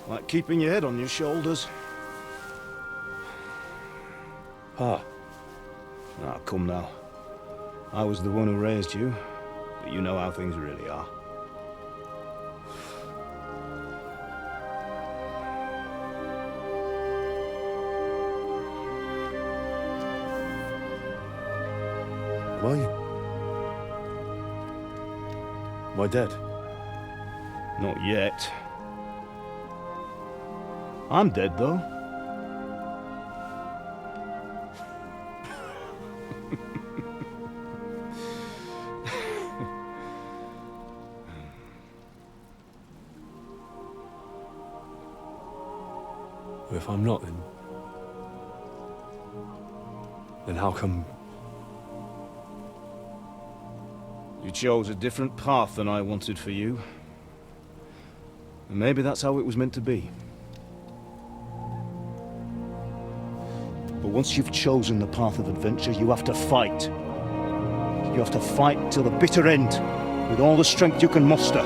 Speaker 5: Like keeping your head on your shoulders. Pa. Ah, come now. I was the one who raised you, but you know how things really are. Why dead?
Speaker 17: Not yet. I'm dead, though.
Speaker 5: If I'm not, then how come...
Speaker 17: You chose a different path than I wanted for you. And maybe that's how it was meant to be. But once you've chosen the path of adventure, you have to fight. You have to fight till the bitter end, with all the strength you can muster.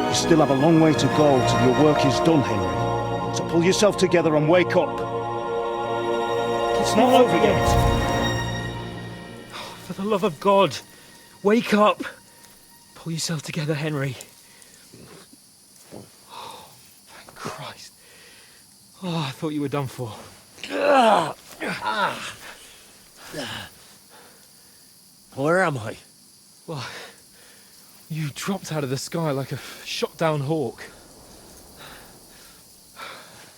Speaker 17: You still have a long way to go till your work is done, Henry. So pull yourself together and wake up. It's not over yet.
Speaker 4: For the love of God, wake up! Pull yourself together, Henry. Oh, thank Christ. Oh, I thought you were done for.
Speaker 11: Where am I?
Speaker 4: Well, you dropped out of the sky like a shot-down hawk.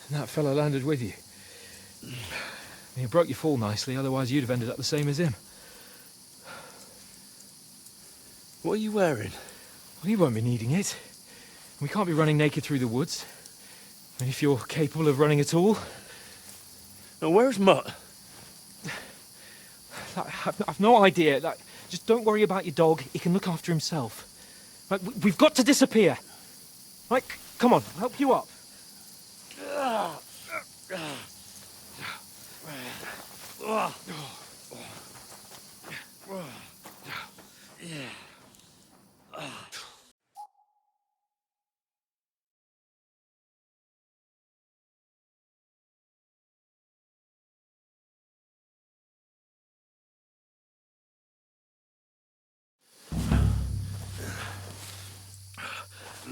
Speaker 4: And that fella landed with you. You broke your fall nicely, otherwise you'd have ended up the same as him.
Speaker 11: What are you wearing?
Speaker 4: Well, you won't be needing it. We can't be running naked through the woods. And if you're capable of running at all...
Speaker 11: Now, where's Mutt?
Speaker 4: I've no idea. Just don't worry about your dog. He can look after himself. We've got to disappear. Come on, I'll help you up.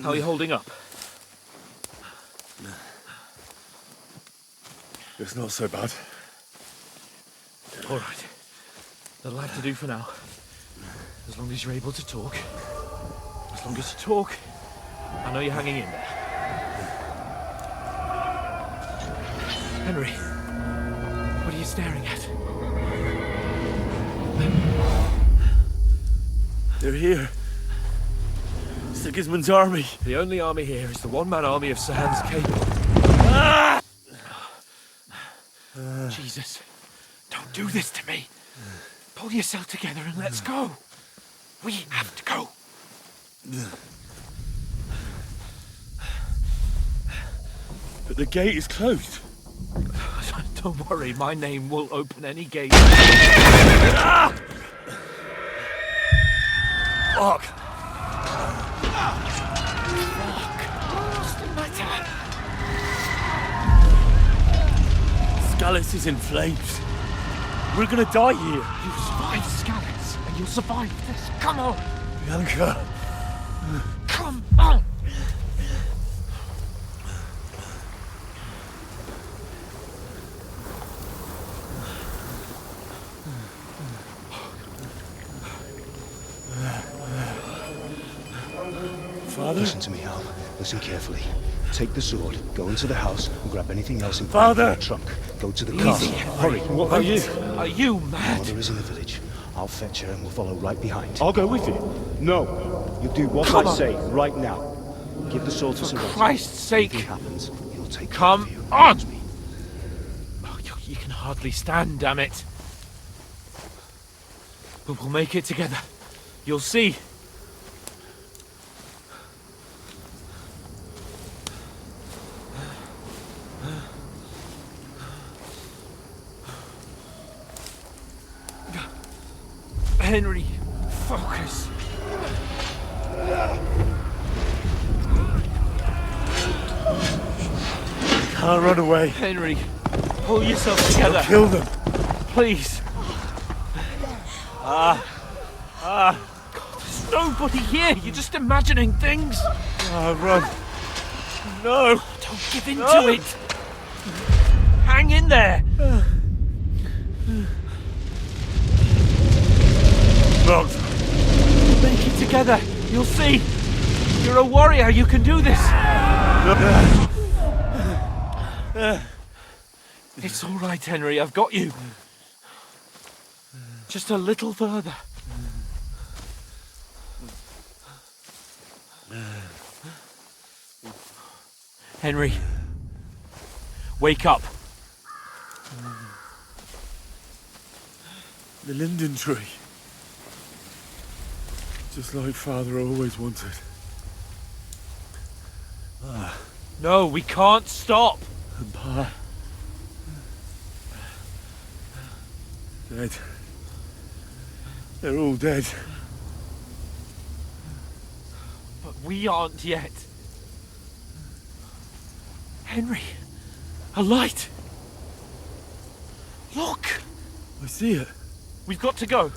Speaker 4: How are you holding up?
Speaker 5: It's not so bad.
Speaker 4: All right. That'll have to do for now. As long as you're able to talk. As long as you talk, I know you're hanging in there. Henry, what are you staring at?
Speaker 11: They're here. Sigismund's army.
Speaker 4: The only army here is the one-man army of Sir Hans Cable.
Speaker 11: Ah!
Speaker 4: Jesus, don't do this to me. Pull yourself together and let's go. We have to go.
Speaker 11: But the gate is closed.
Speaker 4: Don't worry, my name will open any gate. Ah!
Speaker 11: Fuck!
Speaker 4: What's the matter?
Speaker 11: Scallis is in flames. We're gonna die here.
Speaker 4: You survived Scallis, and you'll survive this. Come on!
Speaker 11: Bianca!
Speaker 4: Come on!
Speaker 11: Father?
Speaker 17: Listen to me, Al. Listen carefully. Take the sword, go into the house, and grab anything else in
Speaker 11: Father!
Speaker 17: the trunk. Go to the
Speaker 4: Easy,
Speaker 17: castle.
Speaker 4: Henry.
Speaker 17: Hurry. What are you?
Speaker 4: Are you mad?
Speaker 17: Mother is in the village. I'll fetch her and we'll follow right behind.
Speaker 10: I'll go with you.
Speaker 17: No. You do what
Speaker 4: Come
Speaker 17: I
Speaker 4: on.
Speaker 17: say right now. Give the sword to Sir Walter.
Speaker 4: Christ's sake!
Speaker 17: If anything happens, he'll take
Speaker 4: Come
Speaker 17: care of you.
Speaker 4: on!
Speaker 17: Trust me.
Speaker 4: Oh, you can hardly stand, damn it. But we'll make it together. You'll see. Henry, focus.
Speaker 11: Can't run away.
Speaker 4: Henry, pull yourself together.
Speaker 11: Kill them.
Speaker 4: Please. God, there's nobody here. You're just imagining things.
Speaker 11: Run. No.
Speaker 4: Don't give in to it. Hang in there.
Speaker 11: Locked.
Speaker 4: Make it together. You'll see.
Speaker 3: You're a warrior, you can do this! It's all right, Henry, I've got you. Just a little further. Henry, wake up.
Speaker 2: The linden tree. Just like Father always wanted.
Speaker 3: No, we can't stop.
Speaker 2: And Pa. Dead. They're all dead.
Speaker 3: But we aren't yet. Henry, a light. Look.
Speaker 2: I see it.
Speaker 3: We've got to go.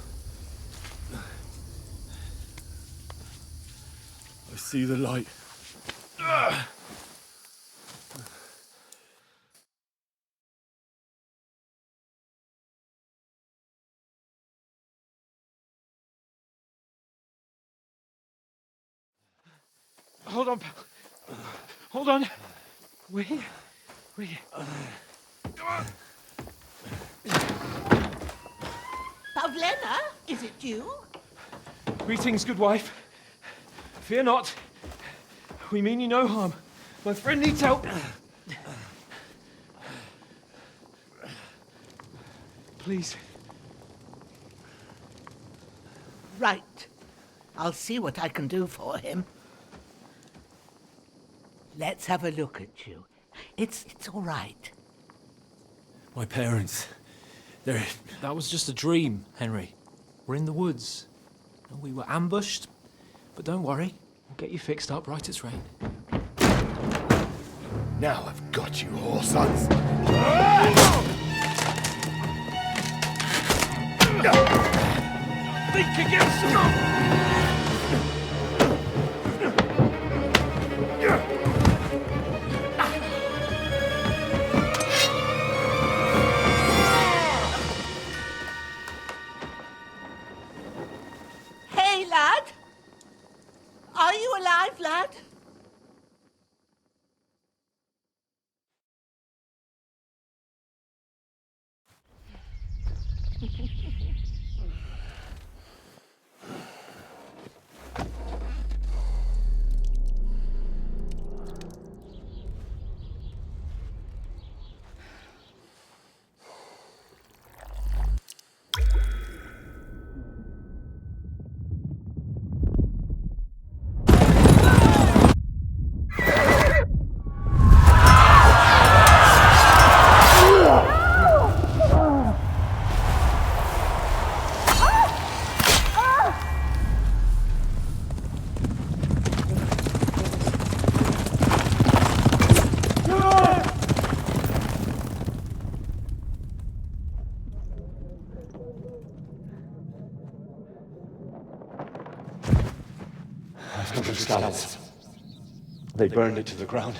Speaker 2: I see the light.
Speaker 3: Hold on, pal. Hold on. We're here. We're here.
Speaker 18: Pavlena, is it you?
Speaker 3: Greetings, good wife. Fear not. We mean you no harm. My friend needs help. Please.
Speaker 18: Right. I'll see what I can do for him. Let's have a look at you. It's all right.
Speaker 8: My parents. They're...
Speaker 4: That was just a dream, Henry. We're in the woods. We were ambushed, but don't worry. We'll get you fixed up right as rain.
Speaker 16: Now I've got you, whore sons.
Speaker 3: Think again,
Speaker 18: Hey, lad! Are you alive, lad?
Speaker 16: Scouts. They burned it to the ground.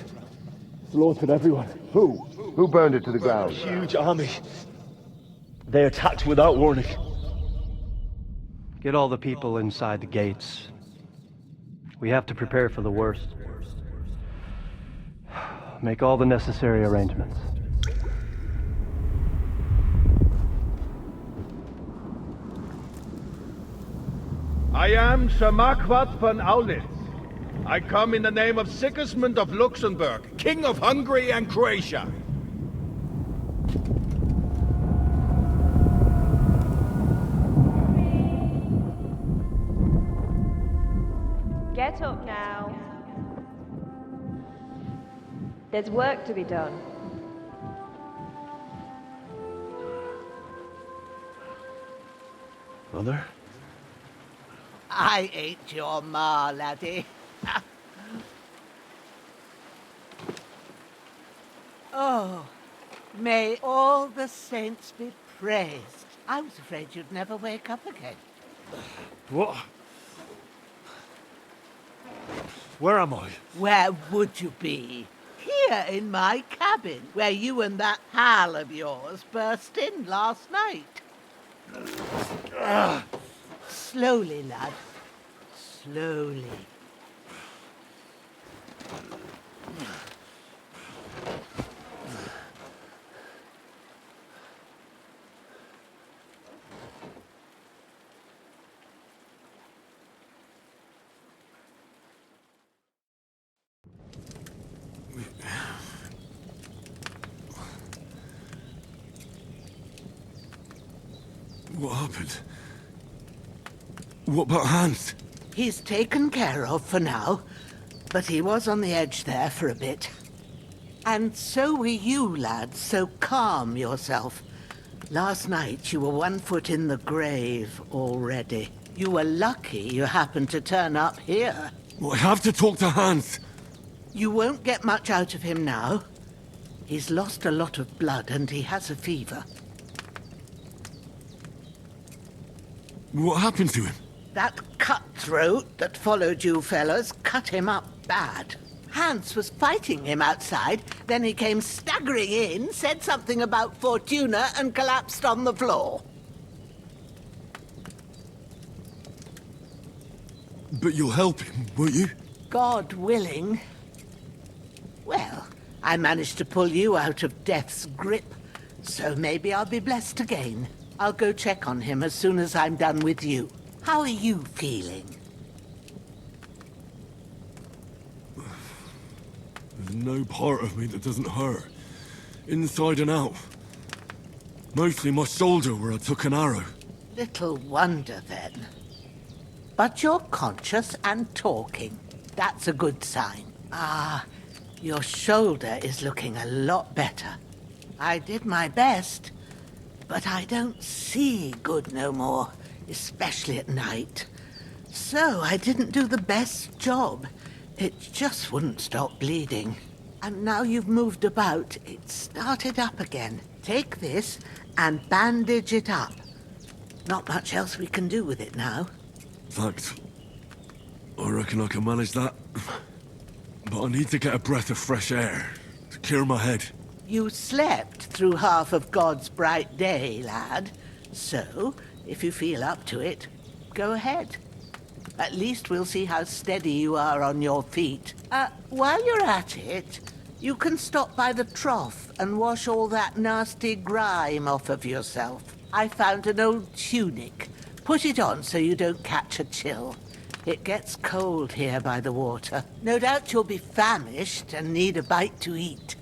Speaker 19: Slaughtered everyone. Who? Who burned it to the ground?
Speaker 16: Huge army. They attacked without warning.
Speaker 20: Get all the people inside the gates. We have to prepare for the worst. Make all the necessary arrangements.
Speaker 21: I am Sir Marquardt von Aulitz. I come in the name of Sigismund of Luxembourg, King of Hungary and Croatia.
Speaker 22: Get up now. There's work to be done.
Speaker 16: Mother?
Speaker 18: I ain't your ma, laddie. Oh, may all the saints be praised. I was afraid you'd never wake up again.
Speaker 16: What? Where am I?
Speaker 18: Where would you be? Here in my cabin, where you and that pal of yours burst in last night. Slowly, lad. Slowly.
Speaker 2: What happened? What about Hans?
Speaker 18: He's taken care of for now, but he was on the edge there for a bit. And so were you, lad, so calm yourself. Last night you were 1 foot in the grave already. You were lucky you happened to turn up here.
Speaker 2: Well, I have to talk to Hans.
Speaker 18: You won't get much out of him now. He's lost a lot of blood and he has a fever.
Speaker 2: What happened to him?
Speaker 18: That cutthroat that followed you fellas cut him up bad. Hans was fighting him outside, then he came staggering in, said something about Fortuna, and collapsed on the floor.
Speaker 2: But you'll help him, won't you?
Speaker 18: God willing. Well, I managed to pull you out of death's grip, so maybe I'll be blessed again. I'll go check on him as soon as I'm done with you. How are you feeling?
Speaker 2: There's no part of me that doesn't hurt. Inside and out. Mostly my shoulder where I took an arrow.
Speaker 18: Little wonder then. But you're conscious and talking. That's a good sign. Ah, your shoulder is looking a lot better. I did my best, but I don't see good no more, especially at night. So I didn't do the best job. It just wouldn't stop bleeding. And now you've moved about, it started up again. Take this and bandage it up. Not much else we can do with it now.
Speaker 2: Thanks. I reckon I can manage that. But I need to get a breath of fresh air to clear my head.
Speaker 18: You slept through half of God's bright day, lad. So, if you feel up to it, go ahead. At least we'll see how steady you are on your feet. While you're at it, you can stop by the trough and wash all that nasty grime off of yourself. I found an old tunic. Put it on so you don't catch a chill. It gets cold here by the water. No doubt you'll be famished and need a bite to eat.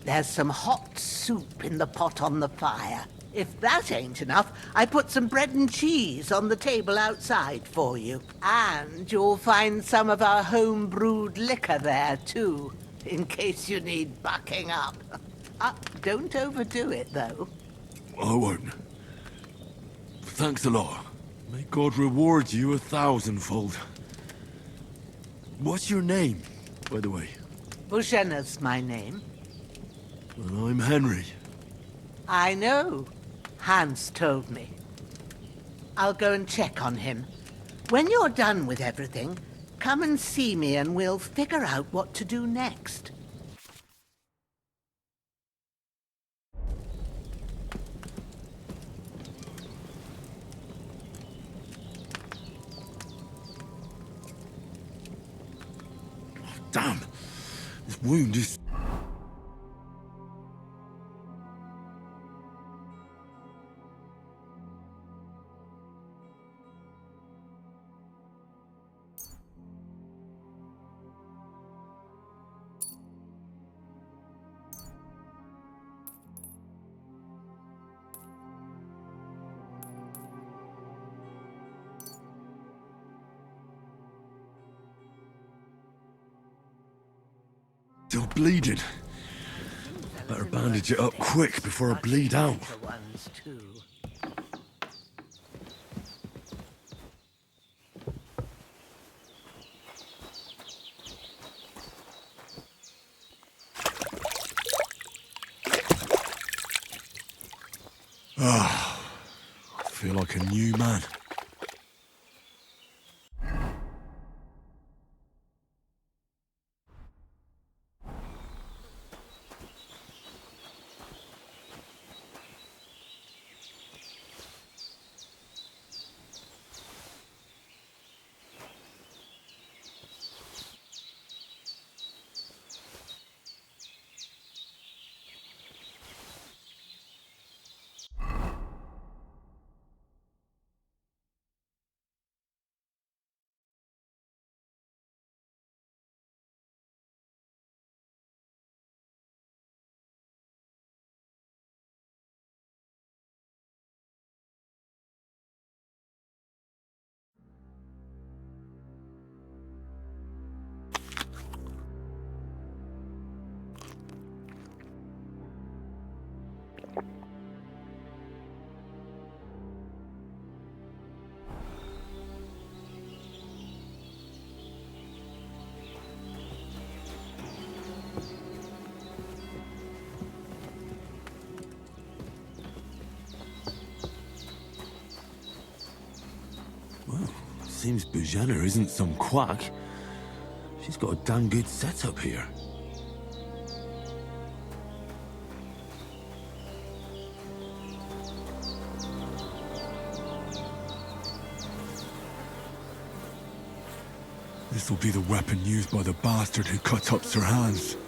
Speaker 18: There's some hot soup in the pot on the fire. If that ain't enough, I put some bread and cheese on the table outside for you. And you'll find some of our home-brewed liquor there, too, in case you need bucking up. Don't overdo it, though.
Speaker 2: I won't. Thanks a lot. May God reward you 1,000-fold. What's your name, by the way?
Speaker 18: Bushenna's my name.
Speaker 2: Well, I'm Henry.
Speaker 18: I know. Hans told me. I'll go and check on him. When you're done with everything, come and see me and we'll figure out what to do next.
Speaker 2: Damn! This wound is... Still bleeding. Better bandage it up quick before I bleed out. Ah, I feel like a new man.
Speaker 16: Seems Bujana isn't some quack. She's got a damn good setup here.
Speaker 2: This'll be the weapon used by the bastard who cut up Sir Hans.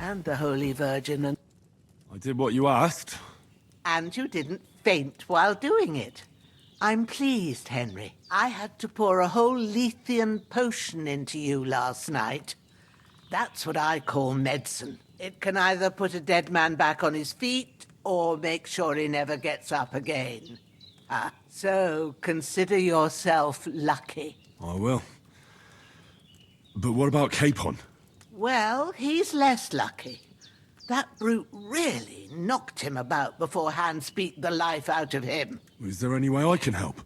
Speaker 18: And the Holy Virgin, and
Speaker 2: I did what you asked.
Speaker 18: you didn't faint while doing it. I'm pleased, Henry. I had to pour a whole Lethean potion into you last night. That's what I call medicine. It can either put a dead man back on his feet or make sure he never gets up again. So consider yourself lucky.
Speaker 2: I will. But what about Capon?
Speaker 18: Well, he's less lucky. That brute really knocked him about before Hans beat the life out of him.
Speaker 2: Is there any way I can help?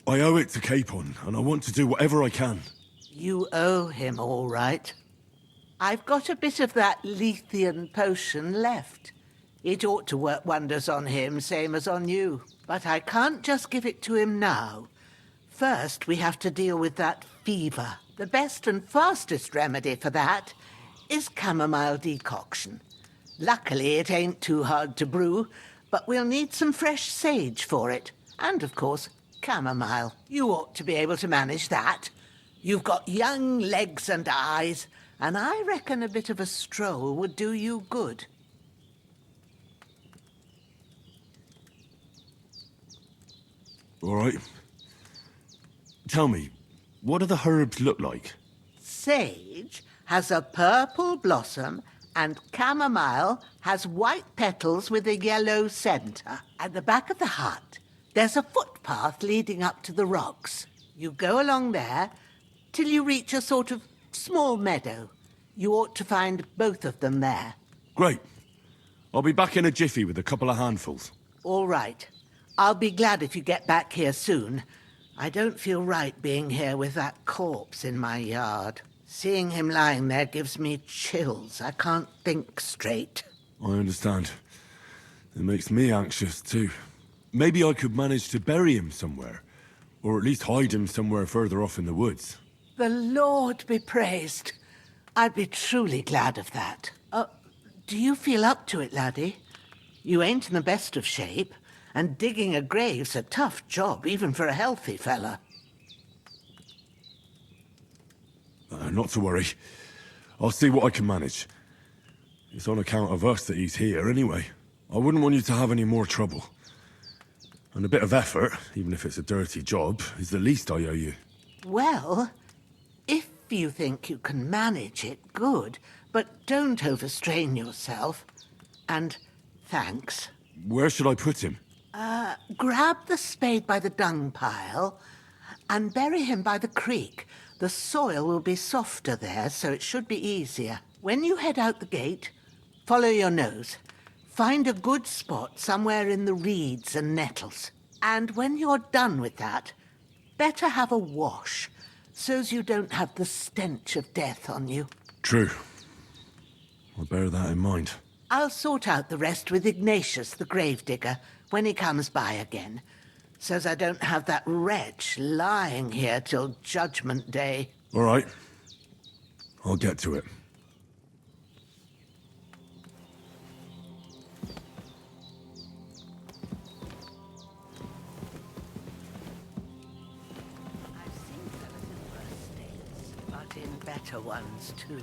Speaker 2: I owe it to Capon, and I want to do whatever I can.
Speaker 18: You owe him, all right. I've got a bit of that Lethean potion left. It ought to work wonders on him, same as on you. But I can't just give it to him now. First, we have to deal with that fever. The best and fastest remedy for that is chamomile decoction. Luckily, it ain't too hard to brew, but we'll need some fresh sage for it. And, of course, chamomile. You ought to be able to manage that. You've got young legs and eyes, and I reckon a bit of a stroll would do you good.
Speaker 2: All right. Tell me, what do the herbs look like?
Speaker 18: Sage has a purple blossom, and chamomile has white petals with a yellow centre. At the back of the hut, there's a footpath leading up to the rocks. You go along there till you reach a sort of small meadow. You ought to find both of them there.
Speaker 2: Great. I'll be back in a jiffy with a couple of handfuls.
Speaker 18: All right. I'll be glad if you get back here soon. I don't feel right being here with that corpse in my yard. Seeing him lying there gives me chills. I can't think straight.
Speaker 2: I understand. It makes me anxious, too. Maybe I could manage to bury him somewhere. Or at least hide him somewhere further off in the woods.
Speaker 18: The Lord be praised. I'd be truly glad of that. Do you feel up to it, laddie? You ain't in the best of shape, and digging a grave's a tough job, even for a healthy fella.
Speaker 2: Not to worry. I'll see what I can manage. It's on account of us that he's here, anyway. I wouldn't want you to have any more trouble. And a bit of effort, even if it's a dirty job, is the least I owe you.
Speaker 18: Well, if you think you can manage it, good. But don't overstrain yourself. And thanks.
Speaker 2: Where should I put him?
Speaker 18: Grab the spade by the dung pile and bury him by the creek. The soil will be softer there, so it should be easier. When you head out the gate, follow your nose. Find a good spot somewhere in the reeds and nettles. And when you're done with that, better have a wash, so's you don't have the stench of death on you.
Speaker 2: True. I'll bear that in mind.
Speaker 18: I'll sort out the rest with Ignatius, the gravedigger, when he comes by again, so's I don't have that wretch lying here till Judgment Day.
Speaker 2: All right. I'll get to it.
Speaker 18: I've seen fellas in worse states, but in better ones too.